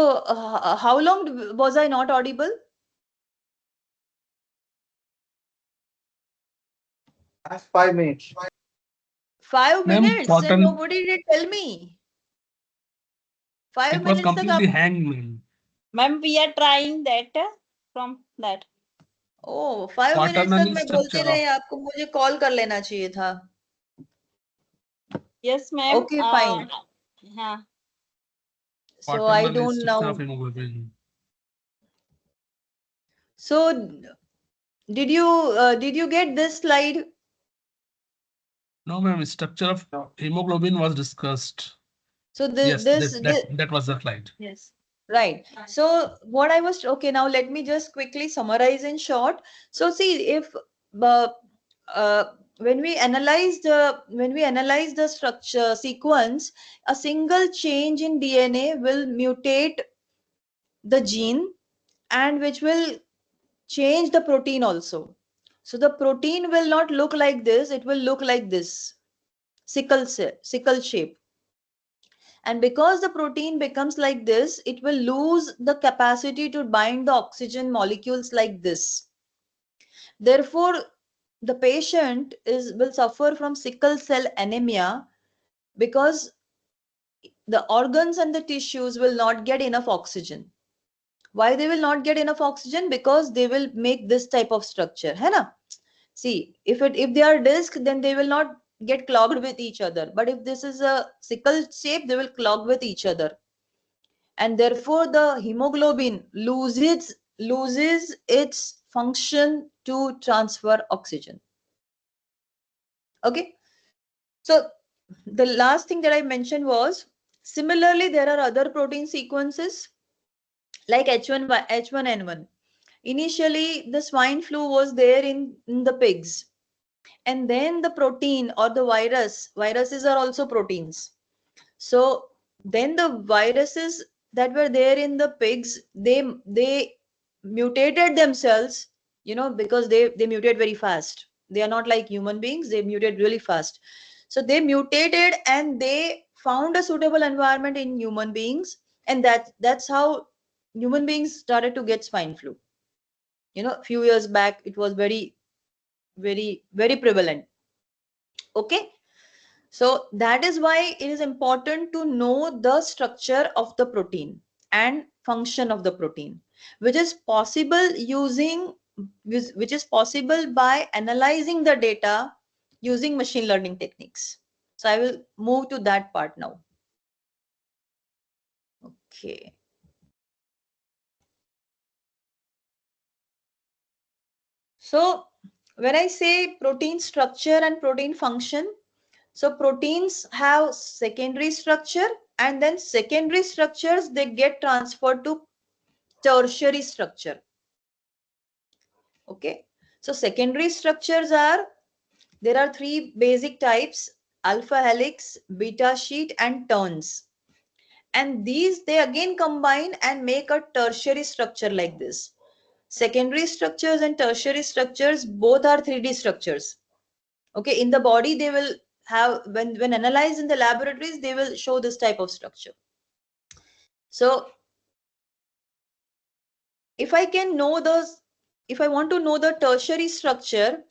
how long was I not audible? Last 5 minutes. 5 Ma'am, minutes and Patel, nobody did tell me. 5 it was minutes तक completely आप hanged, ma'am. Ma'am, we are trying that from that. Oh 5 minutes तक Quaternary मैं structure बोलते of रहे, आपको मुझे call कर लेना चाहिए था. Yes, ma'am. Okay, fine. हाँ. So I quaternary don't structure of know. hemoglobin. So did you get this slide? No, ma'am, structure of hemoglobin was discussed. So Yes, this that was the slide. Yes. right. So what I was okay. Now let me just quickly summarize in short. So see, if uh, uh, when we analyze the structure sequence, a single change in DNA will mutate the gene, and which will change the protein also. So the protein will not look like this; it will look like this, sickle shape. And because the protein becomes like this, it will lose the capacity to bind the oxygen molecules like this. Therefore, the patient will suffer from sickle cell anemia because the organs and the tissues will not get enough oxygen. Why they will not get enough oxygen? Because they will make this type of structure. है ना? See, if they are disc, then they will not get clogged with each other. But if this is a sickle shape, they will clog with each other. And therefore the hemoglobin loses its function to transfer oxygen. Okay, so the last thing that I mentioned was, similarly there are other protein sequences like H1N1. Initially the swine flu was there in the pigs, and then the protein or the viruses are also proteins. So then the viruses that were there in the pigs, they mutated themselves, because they mutate very fast. They are not like human beings, they mutate really fast. So they mutated and they found a suitable environment in human beings, and that's how human beings started to get swine flu. A few years back it was very, very, very prevalent. Okay, so that is why it is important to know the structure of the protein and function of the protein, which is possible by analyzing the data using machine learning techniques. So I will move to that part now. Okay. So when I say protein structure and protein function, so proteins have secondary structure, and then secondary structures, they get transferred to tertiary structure. Okay. So secondary structures are, there are three basic types: alpha helix, beta sheet, and turns. And these, they again combine and make a tertiary structure like this. Secondary structures and tertiary structures both are 3D structures. Okay, in the body they will have, when analyzed in the laboratories, they will show this type of structure. So if I can know those, if I want to know the tertiary structure,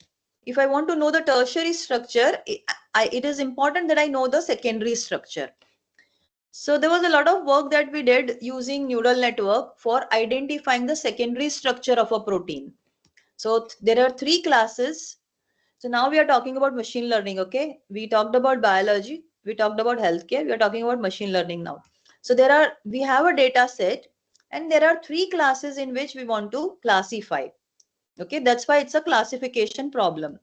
if I want to know the tertiary structure, it is important that I know the secondary structure. So there was a lot of work that we did using neural network for identifying the secondary structure of a protein. So there are three classes. So now we are talking about machine learning. Okay, we talked about biology, we talked about healthcare, we are talking about machine learning now. So we have a data set, and there are three classes in which we want to classify. Okay, that's why it's a classification problem.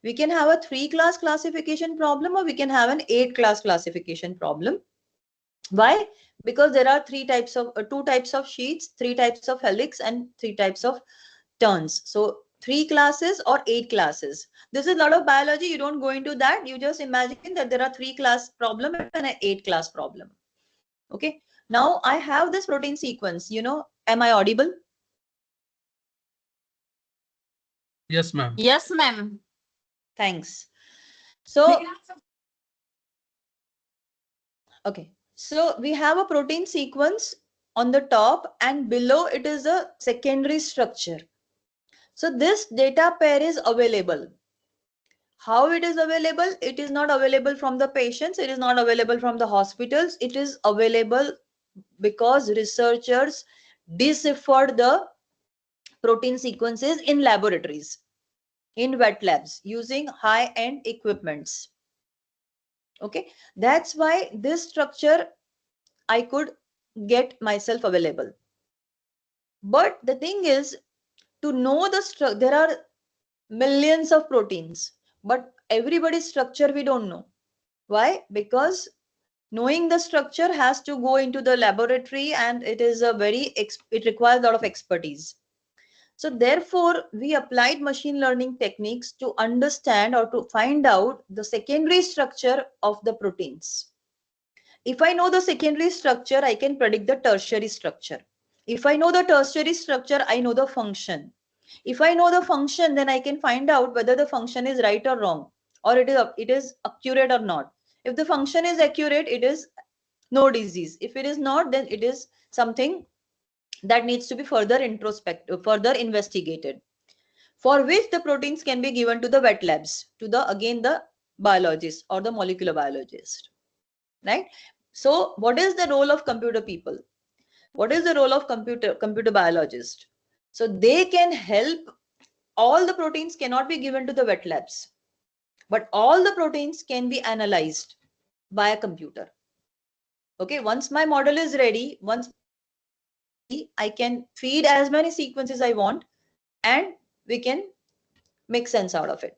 We can have a 3-class classification problem, or we can have an 8-class classification problem. Why? Because there are two types of sheets, 3 types of helix, and 3 types of turns. So 3 classes or 8 classes. This is a lot of biology. You don't go into that. You just imagine that there are 3-class problem and an 8-class problem. Okay. Now I have this protein sequence. Am I audible? Yes, ma'am. Yes, ma'am. Thanks. So, okay. So we have a protein sequence on the top, and below it is a secondary structure. So this data pair is available. How it is available? It is not available from the patients. It is not available from the hospitals. It is available because researchers deciphered the protein sequences in laboratories, in wet labs, using high-end equipments. Okay, that's why this structure I could get myself available. But the thing is, to know the structure, there are millions of proteins, but everybody's structure we don't know. Why? Because knowing the structure has to go into the laboratory, and it requires a lot of expertise. So therefore, we applied machine learning techniques to understand or to find out the secondary structure of the proteins. If I know the secondary structure, I can predict the tertiary structure. If I know the tertiary structure, I know the function. If I know the function, then I can find out whether the function is right or wrong, or it is accurate or not. If the function is accurate, it is no disease. If it is not, then it is something that needs to be further investigated, for which the proteins can be given to the wet labs, to the biologist or the molecular biologist, right? So what is the role of computer people? What is the role of computer biologist? So they can help. All the proteins cannot be given to the wet labs, but all the proteins can be analyzed by a computer. Okay, once my model is ready, I can feed as many sequences I want, and we can make sense out of it.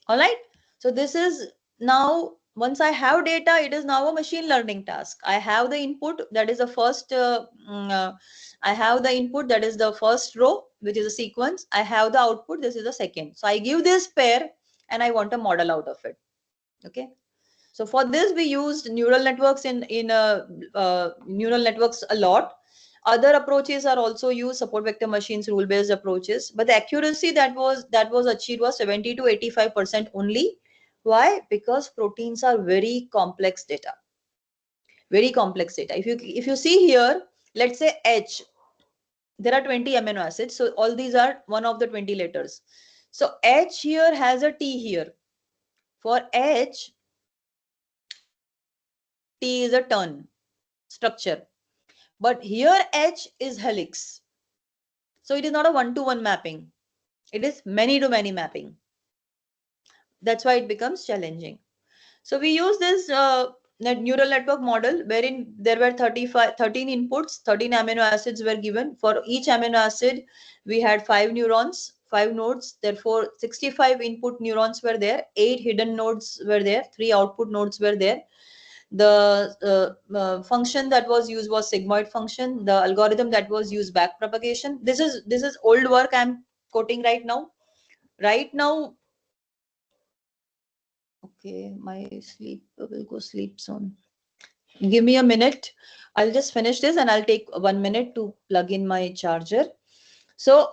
All right. So this is now, once I have data, it is now a machine learning task. I have the input, that is the first, I have the input, that is the first row, which is a sequence. I have the output, this is the second. So I give this pair and I want a model out of it. Okay. So for this, we used neural networks neural networks a lot. Other approaches are also used, support vector machines, rule-based approaches, but the accuracy that was achieved was 70 to 85% only. Why? Because proteins are very complex data. Very complex data. If you see here, let's say H, there are 20 amino acids. So all these are one of the 20 letters. So H here has a T here. For H, T is a turn structure. But here H is helix. So it is not a one-to-one mapping. It is many-to-many mapping. That's why it becomes challenging. So we use this neural network model wherein there were 13 inputs, 13 amino acids were given. For each amino acid, we had 5 neurons, 5 nodes. Therefore, 65 input neurons were there, 8 hidden nodes were there, 3 output nodes were there. The function that was used was sigmoid function. The algorithm that was used, back propagation. This is old work I'm quoting right now. Right now, okay, my sleep will go sleep soon. Give me a minute. I'll just finish this and I'll take 1 minute to plug in my charger. So,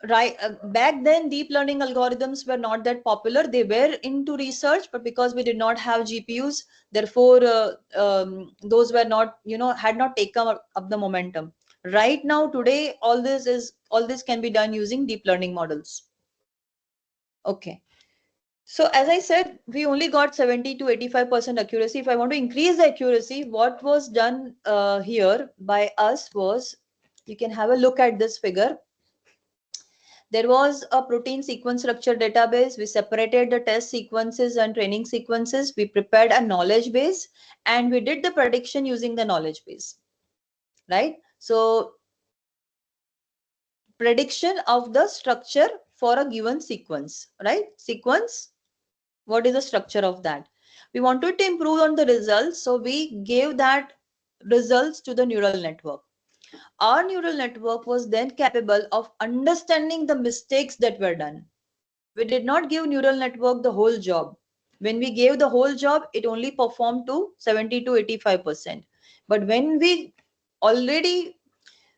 back then, deep learning algorithms were not that popular. They were into research, but because we did not have GPUs, therefore, those were not, had not taken up the momentum. Right now, today, all this can be done using deep learning models. Okay. So as I said, we only got 70 to 85% accuracy. If I want to increase the accuracy, what was done here by us was, you can have a look at this figure. There was a protein sequence structure database. We separated the test sequences and training sequences. We prepared a knowledge base and we did the prediction using the knowledge base, right? So prediction of the structure for a given sequence, right? Sequence, what is the structure of that? We wanted to improve on the results, so we gave that results to the neural network. Our neural network was then capable of understanding the mistakes that were done. We did not give neural network the whole job. When we gave the whole job, it only performed to 70 to 85%. But when we already,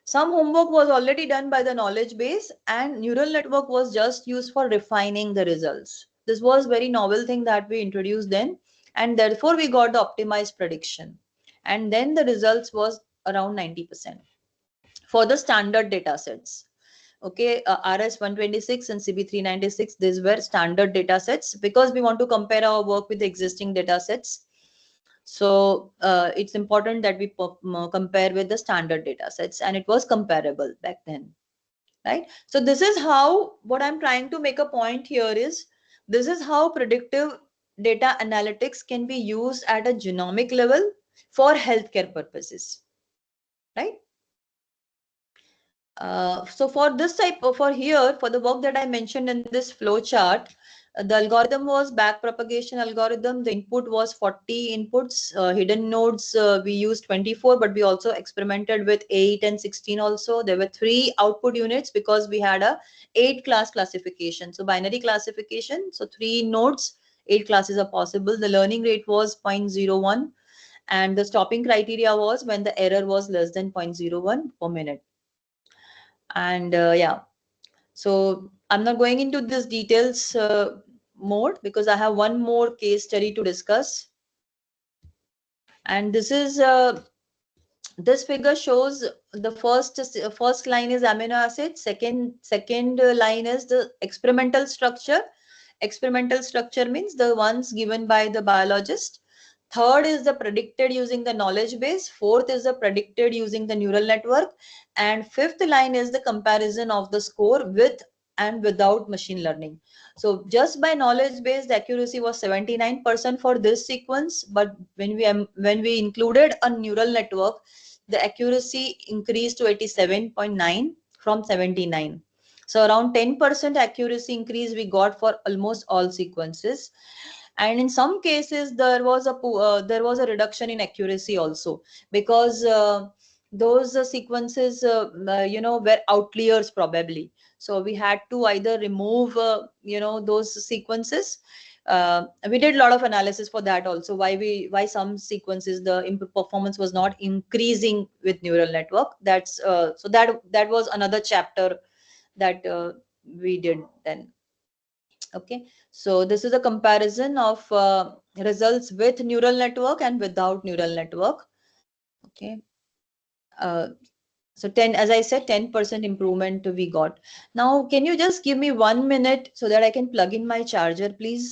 some homework was already done by the knowledge base and neural network was just used for refining the results. This was very novel thing that we introduced then, and therefore we got the optimized prediction. And then the results was around 90% for the standard data sets. Okay, RS126 and CB396, these were standard data sets because we want to compare our work with the existing data sets. So it's important that we compare with the standard data sets, and it was comparable back then, right? So this is how, what I'm trying to make a point here is, this is how predictive data analytics can be used at a genomic level for healthcare purposes, right? So for this type of, for here, for the work that I mentioned in this flow chart, the algorithm was back propagation algorithm. The input was 40 inputs, hidden nodes. We used 24, but we also experimented with 8 and 16 also. There were 3 output units because we had a 8 class classification. So binary classification. So 3 nodes, 8 classes are possible. The learning rate was 0.01. And the stopping criteria was when the error was less than 0.01 per minute. And yeah, so I'm not going into this details more because I have one more case study to discuss. And this is this figure shows the first line is amino acid, second line is the experimental structure. Experimental structure means the ones given by the biologist. Third is the predicted using the knowledge base. Fourth is the predicted using the neural network. And fifth line is the comparison of the score with and without machine learning. So just by knowledge base, the accuracy was 79% for this sequence. But when we included a neural network, the accuracy increased to 87.9 from 79. So around 10% accuracy increase we got for almost all sequences. And in some cases there was a reduction in accuracy also because those sequences were outliers probably. So we had to either remove those sequences. We did a lot of analysis for that also, why some sequences the performance was not increasing with neural network. That's so that was another chapter that we did then. Okay, so this is a comparison of results with neural network and without neural network. Okay, so 10, as I said, 10% improvement we got. Now can you just give me 1 minute so that I can plug in my charger, please?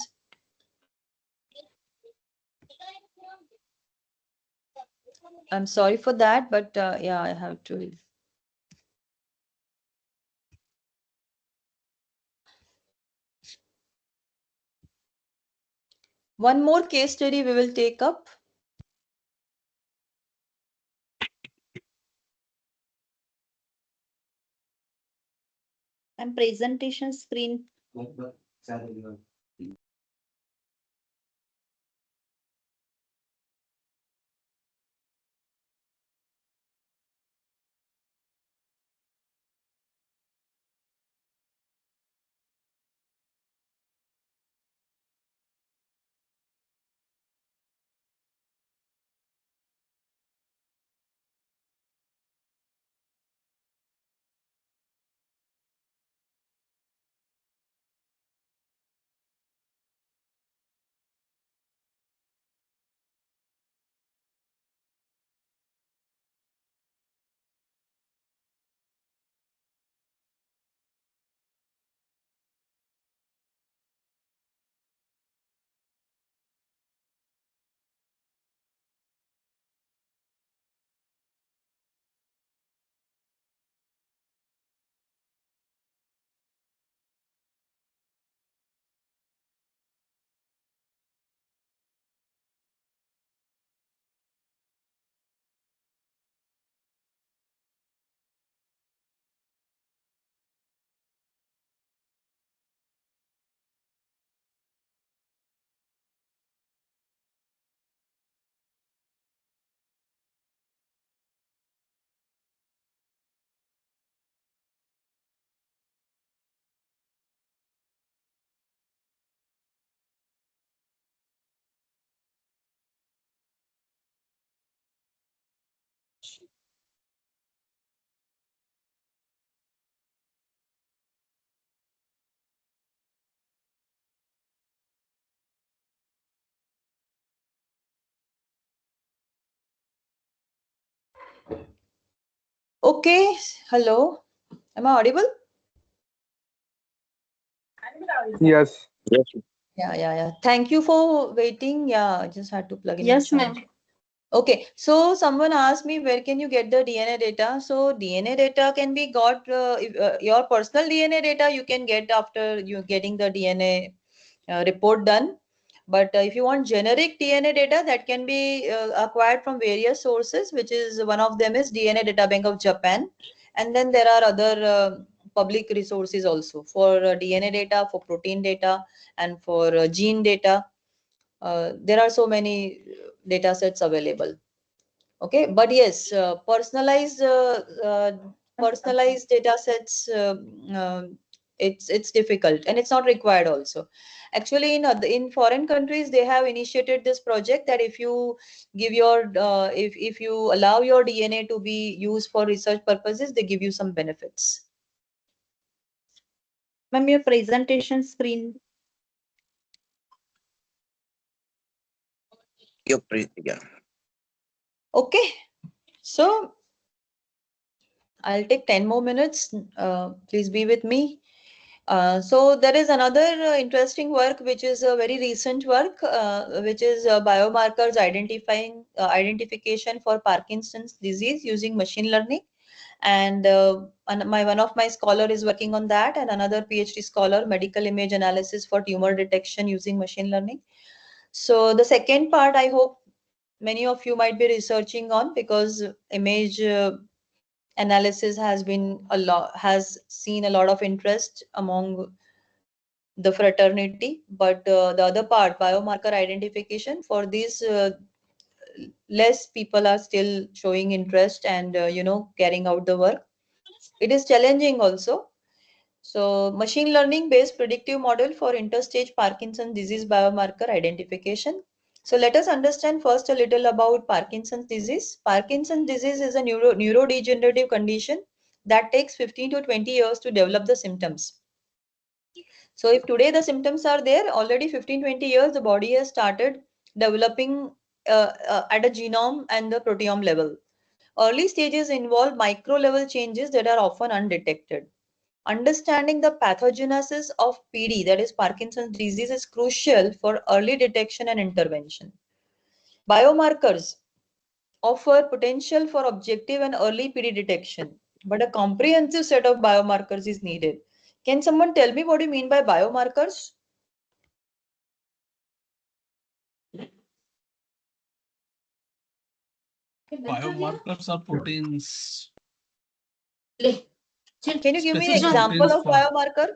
I'm sorry for that, but yeah, I have to. One more case study we will take up. And presentation screen. Okay, hello. Am I audible? Yes. Yeah. Thank you for waiting. Yeah, I just had to plug in my Yes, charger. ma'am. Okay, so someone asked me where can you get the DNA data? So DNA data can be got your personal DNA data you can get after you getting the DNA report done. But if you want generic DNA data, that can be acquired from various sources, which is one of them is DNA Data Bank of Japan, and then there are other public resources also for DNA data, for protein data, and for gene data. There are so many data sets available. Okay, but yes, personalized data sets, it's difficult and it's not required also. Actually, in foreign countries, they have initiated this project that if you give your if you allow your DNA to be used for research purposes, they give you some benefits. Ma'am, your presentation screen. Yeah. Okay, so I'll take 10 more minutes. Please be with me. So there is another interesting work, which is a very recent work, which is biomarkers identification for Parkinson's disease using machine learning. And one of my scholar is working on that, and another PhD scholar, medical image analysis for tumor detection using machine learning. So the second part, I hope many of you might be researching on, because image analysis has seen a lot of interest among the fraternity. But the other part, biomarker identification, for these less people are still showing interest and carrying out the work. It is challenging also. So machine learning based predictive model for interstage Parkinson's disease biomarker identification. So let us understand first a little about Parkinson's disease. Parkinson's disease is a neurodegenerative condition that takes 15 to 20 years to develop the symptoms. So if today the symptoms are there, already 15-20 years, the body has started developing at a genome and the proteome level. Early stages involve micro level changes that are often undetected. Understanding the pathogenesis of PD, that is Parkinson's disease, is crucial for early detection and intervention. Biomarkers offer potential for objective and early PD detection, but a comprehensive set of biomarkers is needed. Can someone tell me what you mean by biomarkers? Biomarkers are proteins. Can you give me an Specific example proteins of for biomarker?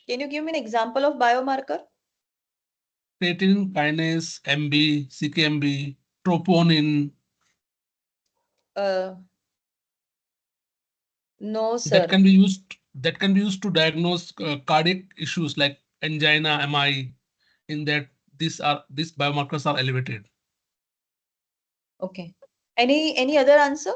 Can you give me an example of biomarker? creatine kinase, MB, CKMB, troponin. Uh, no, That sir. can be used to diagnose cardiac issues like angina, MI. In that, these biomarkers are elevated. Okay. Any other answer?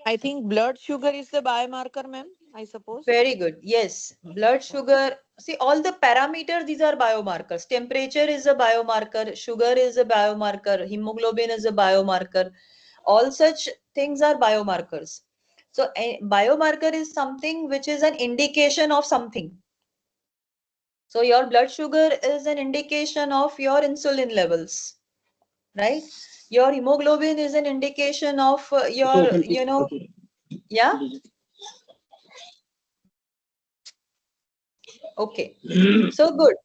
I think blood sugar is the biomarker, ma'am, I suppose. Very good. Yes. Blood sugar. See, all the parameters, these are biomarkers. Temperature is a biomarker. Sugar is a biomarker. Hemoglobin is a biomarker. All such things are biomarkers. So a biomarker is something which is an indication of something. So your blood sugar is an indication of your insulin levels, right? Your hemoglobin is an indication of yeah. Okay. So good.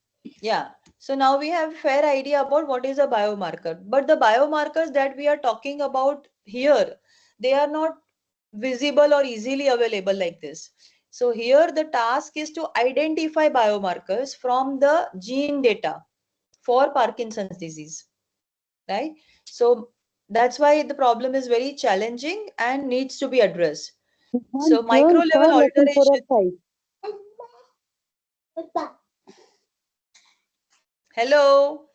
Yeah. So now we have fair idea about what is a biomarker. But the biomarkers that we are talking about here, they are not visible or easily available like this. So here the task is to identify biomarkers from the gene data for Parkinson's disease, right? So that's why the problem is very challenging and needs to be addressed. So micro level alteration. Hello.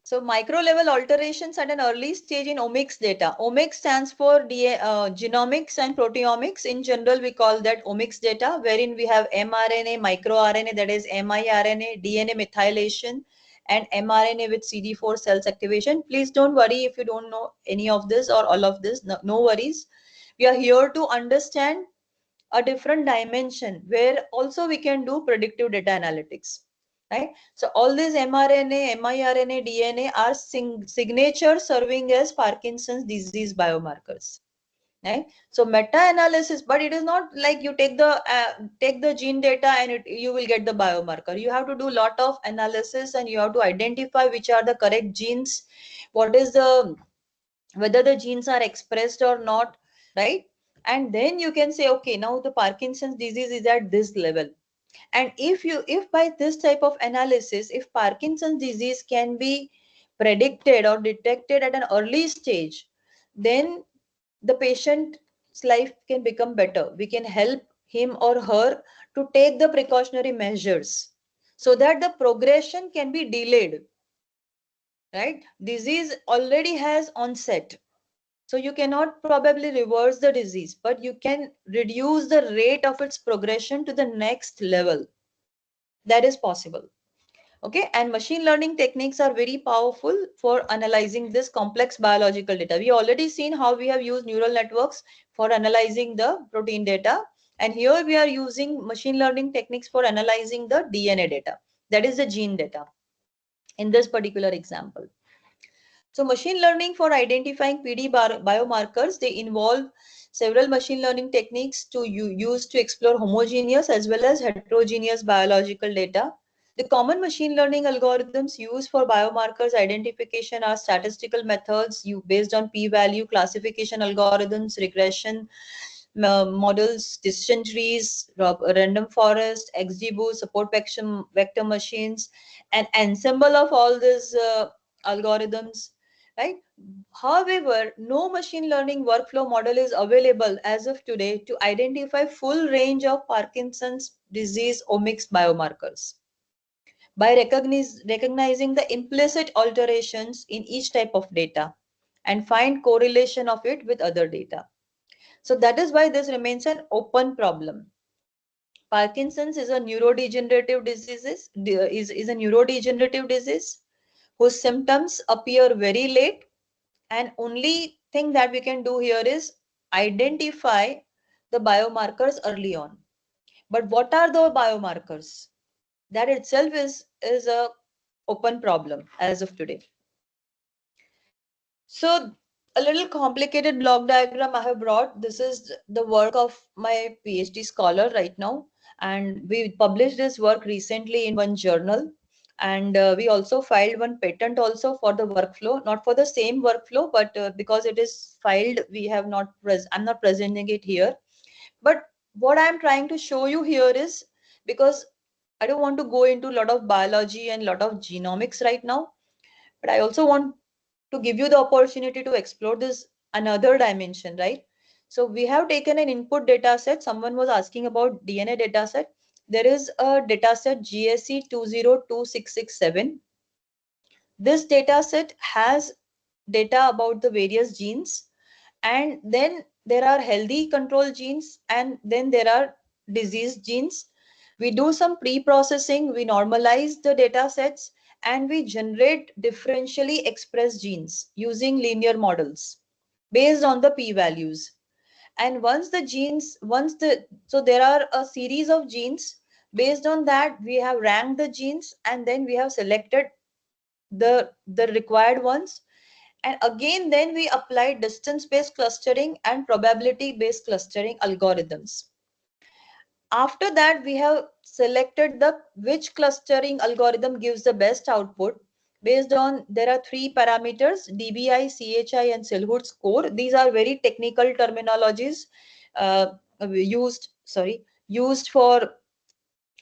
So micro level alterations at an early stage in omics data. Omics stands for genomics and proteomics. In general, we call that omics data, wherein we have mRNA, microRNA, that is miRNA, DNA methylation, and mRNA with CD4 cells activation. Please don't worry if you don't know any of this or all of this. No, no worries. We are here to understand a different dimension where also we can do predictive data analytics. Right? So all these mRNA, miRNA, DNA are signatures serving as Parkinson's disease biomarkers. Right? So meta-analysis, but it is not like you take the gene data and you will get the biomarker. You have to do a lot of analysis and you have to identify which are the correct genes, whether the genes are expressed or not, right? And then you can say, okay, now the Parkinson's disease is at this level. And if by this type of analysis, if Parkinson's disease can be predicted or detected at an early stage, then the patient's life can become better. We can help him or her to take the precautionary measures so that the progression can be delayed. Right? Disease already has onset. So you cannot probably reverse the disease, but you can reduce the rate of its progression to the next level. That is possible. Okay, and machine learning techniques are very powerful for analyzing this complex biological data. We already seen how we have used neural networks for analyzing the protein data, and here we are using machine learning techniques for analyzing the DNA data, that is the gene data in this particular example. So machine learning for identifying PD biomarkers, they involve several machine learning techniques to use to explore homogeneous as well as heterogeneous biological data. The common machine learning algorithms used for biomarkers identification are statistical methods based on p-value, classification algorithms, regression models, decision trees, random forest, XGBoost, support vector machines, an ensemble of all these algorithms, right? However, no machine learning workflow model is available as of today to identify full range of Parkinson's disease omics biomarkers by recognizing the implicit alterations in each type of data and find correlation of it with other data. So that is why this remains an open problem. Parkinson's is a neurodegenerative disease, is a neurodegenerative disease whose symptoms appear very late, and only thing that we can do here is identify the biomarkers early on. But what are the biomarkers? That itself is a open problem as of today. So a little complicated block diagram I have brought. This is the work of my PhD scholar right now. And we published this work recently in one journal. And we also filed one patent also for the workflow, not for the same workflow, but because it is filed, we have not, I'm not presenting it here. But what I'm trying to show you here is, because I don't want to go into a lot of biology and a lot of genomics right now, but I also want to give you the opportunity to explore this another dimension, right? So we have taken an input data set. Someone was asking about DNA data set. There is a data set GSE 202667. This data set has data about the various genes, and then there are healthy control genes, and then there are disease genes. We do some pre-processing, we normalize the data sets, and we generate differentially expressed genes using linear models based on the p-values. And once the genes, so there are a series of genes. Based on that, we have ranked the genes, and then we have selected the required ones. And again, then we apply distance-based clustering and probability-based clustering algorithms. After that, we have selected which clustering algorithm gives the best output based on, there are three parameters, DBI, CHI, and Silhouette score. These are very technical terminologies used for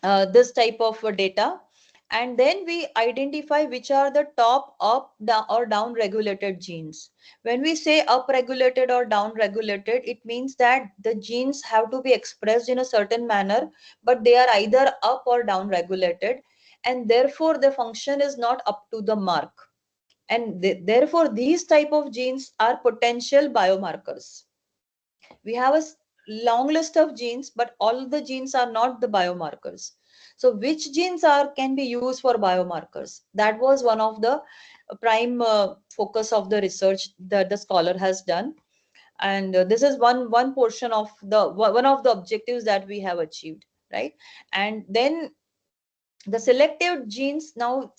this type of data. And then we identify which are the top up, down, or down regulated genes. When we say up regulated or down regulated, it means that the genes have to be expressed in a certain manner, but they are either up or down regulated, and therefore the function is not up to the mark. And therefore, these type of genes are potential biomarkers. We have a long list of genes, but all the genes are not the biomarkers. So which genes can be used for biomarkers? That was one of the prime focus of the research that the scholar has done. And this is one portion of one of the objectives that we have achieved, right? And then the selective genes now,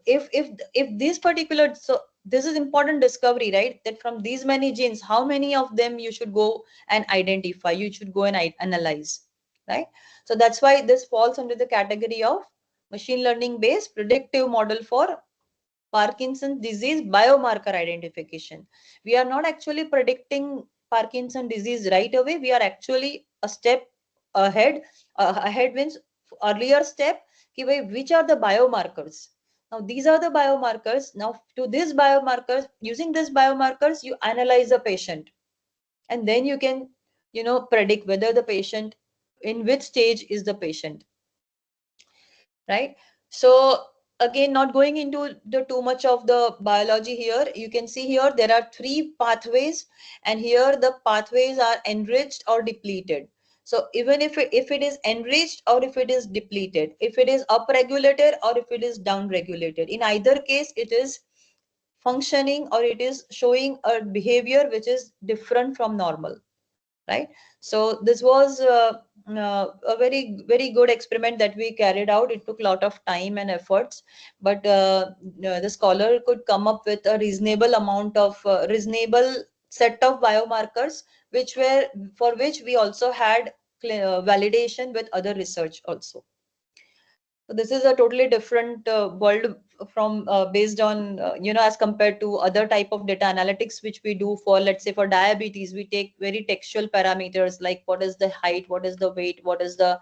if these particular, so this is important discovery, right? That from these many genes, how many of them you should go and identify, you should go and analyze, right? So that's why this falls under the category of machine learning based predictive model for Parkinson's disease biomarker identification. We are not actually predicting Parkinson's disease right away. We are actually a step ahead. Ahead means earlier step. Which are the biomarkers? Now these are the biomarkers. Now to these biomarkers, using these biomarkers, you analyze the patient, and then you can, predict whether the patient, in which stage is the patient, right? So again, not going into the too much of the biology here, you can see here there are three pathways, and here the pathways are enriched or depleted. So even if it is enriched or if it is depleted, if it is upregulated or if it is downregulated, in either case it is functioning or it is showing a behavior which is different from normal, right? So this was a very good experiment that we carried out. It took a lot of time and efforts, but the scholar could come up with a reasonable set of biomarkers, for which we also had validation with other research also. So this is a totally different world from based on as compared to other type of data analytics which we do for, let's say, for diabetes. We take very textual parameters like what is the height, what is the weight, what is the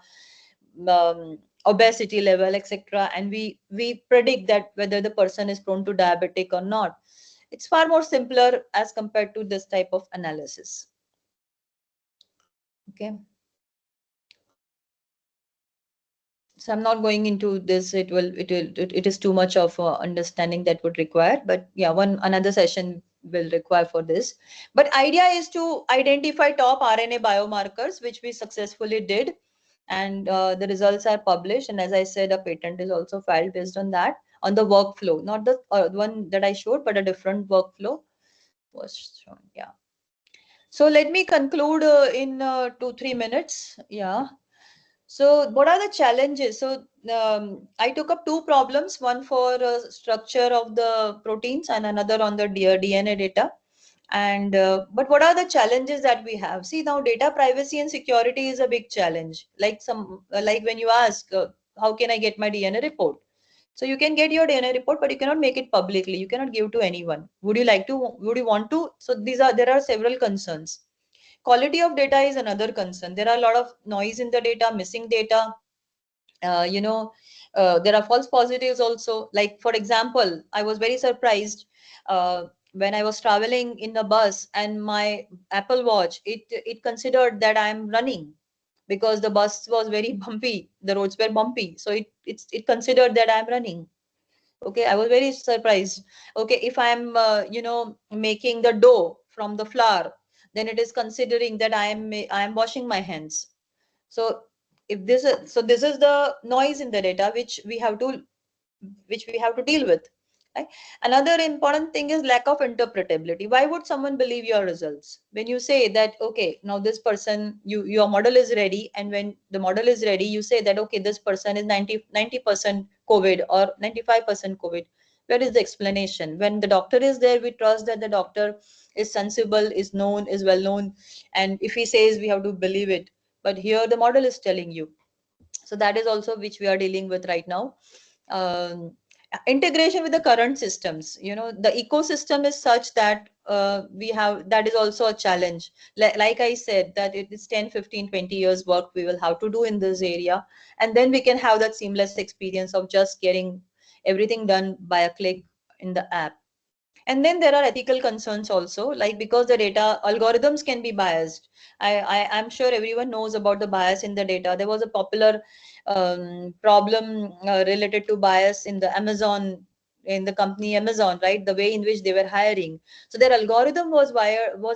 obesity level, etc., and we predict that whether the person is prone to diabetic or not. It's far more simpler as compared to this type of analysis. Okay. So I'm not going into this. It is too much of understanding that would require, but yeah, another session will require for this. But idea is to identify top RNA biomarkers, which we successfully did, and the results are published. And as I said, a patent is also filed based on that, on the workflow, not the one that I showed, but a different workflow was shown. Yeah. So let me conclude in 2-3 minutes. Yeah. So what are the challenges? So I took up two problems, one for structure of the proteins and another on the DNA data. And but what are the challenges that we have? See, now data privacy and security is a big challenge. Like when you ask, how can I get my DNA report? So you can get your DNA report, but you cannot make it publicly. You cannot give to anyone. Would you want to? So there are several concerns. Quality of data is another concern. There are a lot of noise in the data, missing data. There are false positives also. Like, for example, I was very surprised when I was traveling in the bus and my Apple Watch, it considered that I'm running because the bus was very bumpy. The roads were bumpy. So it considered that I'm running. Okay, I was very surprised. Okay, if I'm making the dough from the flour, then it is considering that I am washing my hands. So if this is the noise in the data which we have to deal with, right? Another important thing is lack of interpretability. Why would someone believe your results when you say that, okay, now this person, your model is ready, and when the model is ready, you say that, okay, this person is 90% COVID or 95% COVID. Where is the explanation? When the doctor is there, we trust that the doctor is sensible, is known, is well known, and if he says, we have to believe it. But here the model is telling you. So that is also which we are dealing with right now. Integration with the current systems, the ecosystem is such that that is also a challenge. Like I said, that it is 10, 15, 20 years work we will have to do in this area, and then we can have that seamless experience of just getting everything done by a click in the app. And then there are ethical concerns also, like because the data algorithms can be biased. I'm sure everyone knows about the bias in the data. There was a popular problem related to bias in the Amazon in the company Amazon, right? The way in which they were hiring. So their algorithm was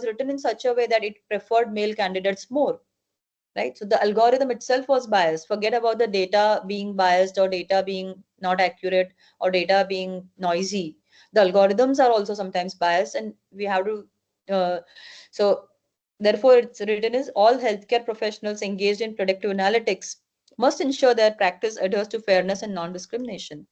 written in such a way that it preferred male candidates more, right? So the algorithm itself was biased. Forget about the data being biased or data being not accurate or data being noisy. The algorithms are also sometimes biased, and we have to. So therefore, it's written as all healthcare professionals engaged in predictive analytics must ensure their practice adheres to fairness and non-discrimination.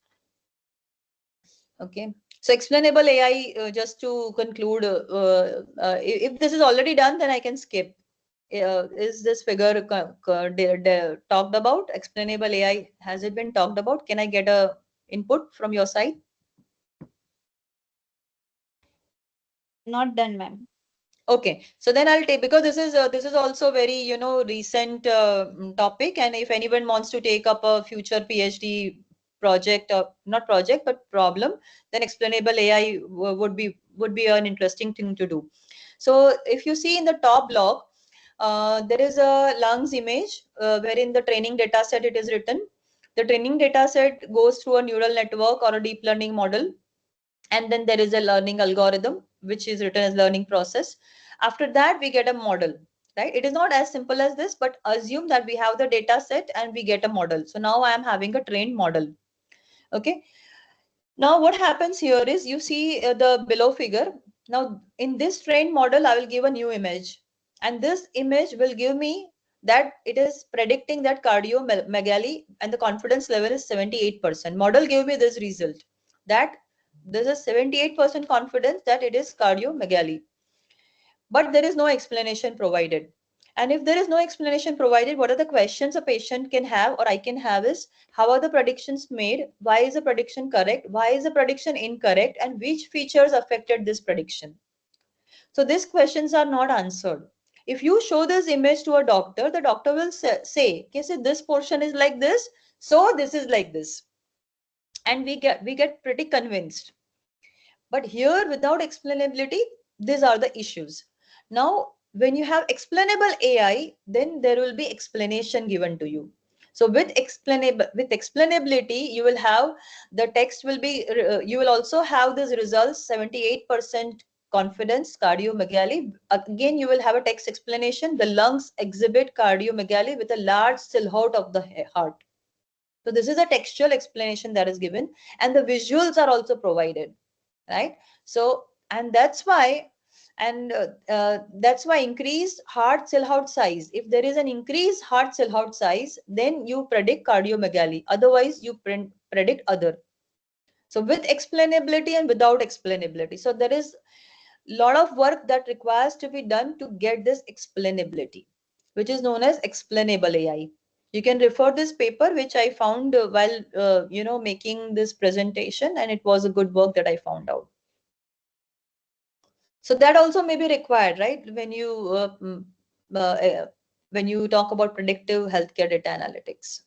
Okay. So explainable AI, just to conclude, if this is already done, then I can skip. Is this figure talked about? Explainable AI, has it been talked about? Can I get a input from your side? Not done, ma'am. Okay, so then I'll take, because this is also very recent topic, and if anyone wants to take up a future PhD project, or not project but problem, then explainable AI would be an interesting thing to do. So if you see in the top block, there is a lungs image wherein the training data set it is written. The training data set goes through a neural network or a deep learning model, and then there is a learning algorithm which is written as learning process. After that we get a model, right? It is not as simple as this, but assume that we have the data set and we get a model. So now I am having a trained model. Okay, now what happens here is, you see the below figure. Now in this trained model I will give a new image, and this image will give me that it is predicting that cardiomegaly, and the confidence level is 78%. Model gave me this result, that there's a 78% confidence that it is cardiomegaly, but there is no explanation provided. And if there is no explanation provided, what are the questions a patient can have or I can have is, how are the predictions made? Why is the prediction correct? Why is the prediction incorrect? And which features affected this prediction? So these questions are not answered. If you show this image to a doctor, the doctor will say, okay, so this portion is like this, so this is like this. And we get pretty convinced. But here, without explainability, these are the issues. Now, when you have explainable AI, then there will be explanation given to you. So with explainability, you will have the text will be, you will also have these results, 78% confidence, cardiomegaly. Again, you will have a text explanation. The lungs exhibit cardiomegaly with a large silhouette of the heart. So this is a textual explanation that is given, and the visuals are also provided, right? So, and that's why increased heart silhouette size, if there is an increased heart silhouette size, then you predict cardiomegaly, otherwise you predict other. So with explainability and without explainability, so there is a lot of work that requires to be done to get this explainability, which is known as explainable AI. You can refer this paper which I found while making this presentation, and it was a good work that I found out. So that also may be required, right? When you talk about predictive healthcare data analytics.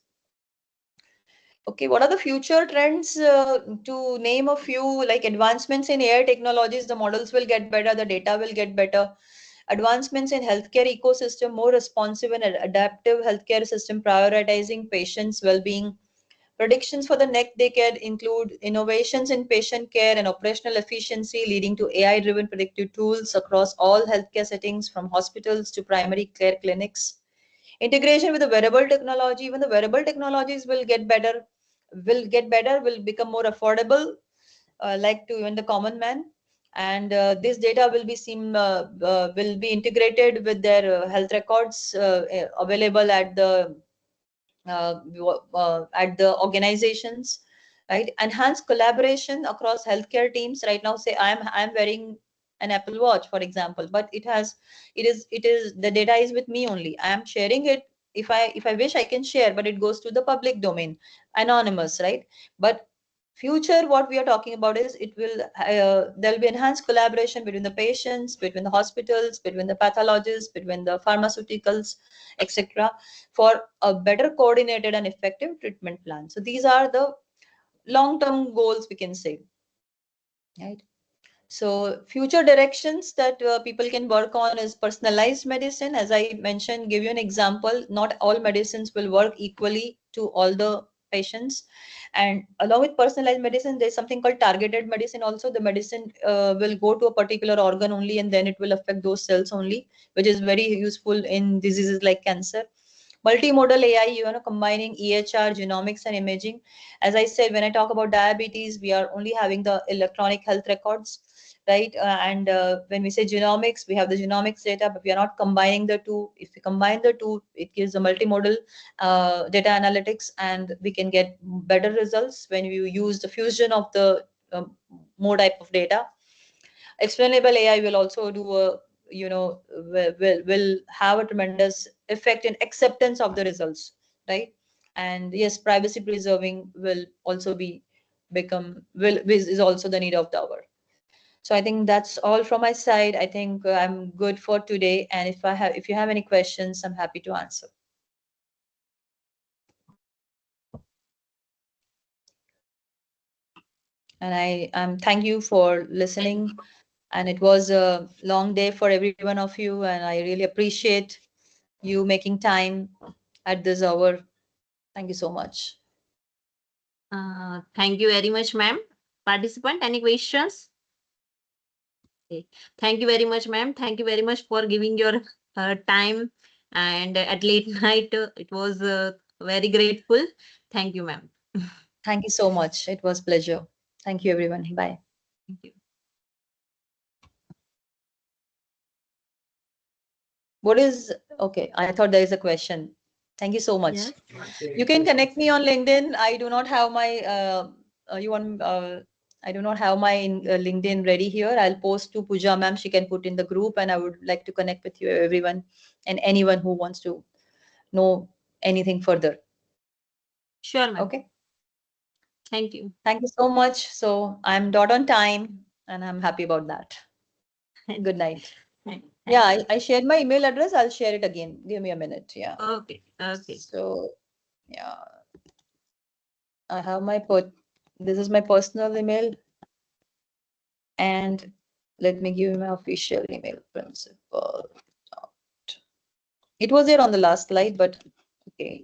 Okay, what are the future trends? To name a few, like advancements in AI technologies, the models will get better, the data will get better. Advancements in healthcare ecosystem, more responsive and adaptive healthcare system, prioritizing patients' well-being. Predictions for the next decade include innovations in patient care and operational efficiency, leading to AI-driven predictive tools across all healthcare settings, from hospitals to primary care clinics. Integration with the wearable technology, even the wearable technologies will get better, will become more affordable, like to even the common man. And this data will be integrated with their health records available at the organizations, right? Enhance collaboration across healthcare teams. Right now, say I'm wearing an Apple Watch, for example, but it is the data is with me only. I am sharing it. If I wish, I can share, but it goes to the public domain, anonymous, right? But future, what we are talking about is, it will there'll be enhanced collaboration between the patients, between the hospitals, between the pathologists, between the pharmaceuticals, etc., for a better coordinated and effective treatment plan. So these are the long-term goals, we can say, right? So future directions that people can work on is personalized medicine. As I mentioned, give you an example, not all medicines will work equally to all the patients. And along with personalized medicine, there's something called targeted medicine also. The medicine will go to a particular organ only, and then it will affect those cells only, which is very useful in diseases like cancer. Multimodal AI, combining EHR, genomics, and imaging. As I said, when I talk about diabetes, we are only having the electronic health records, right? And when we say genomics, we have the genomics data, but we are not combining the two. If we combine the two, it gives a multimodal data analytics, and we can get better results when you use the fusion of the more type of data. Explainable AI will also do a will have a tremendous effect in acceptance of the results, right? And yes, privacy preserving will also is also the need of the hour. So I think that's all from my side. I think I'm good for today, and if you have any questions, I'm happy to answer. And I thank you for listening. And it was a long day for every one of you, and I really appreciate you making time at this hour. Thank you so much. Thank you very much, ma'am. Participant, any questions? Okay. Thank you very much, ma'am. Thank you very much for giving your time, and at late night. It was very grateful. Thank you, ma'am. Thank you so much. It was pleasure. Thank you, everyone. Bye. Thank you. Okay, I thought there is a question. Thank you so much. Yes. You can connect me on LinkedIn. I do not have my I do not have my LinkedIn ready here. I'll post to Pooja ma'am. She can put in the group, and I would like to connect with you, everyone, and anyone who wants to know anything further. Sure, ma'am. Okay. Thank you. Thank you so much. So I'm dot on time, and I'm happy about that. Good night. Yeah, I shared my email address. I'll share it again. Give me a minute. Yeah. Okay. Okay. So, yeah, I have this is my personal email, and let me give you my official email, principal. It was there on the last slide, but okay.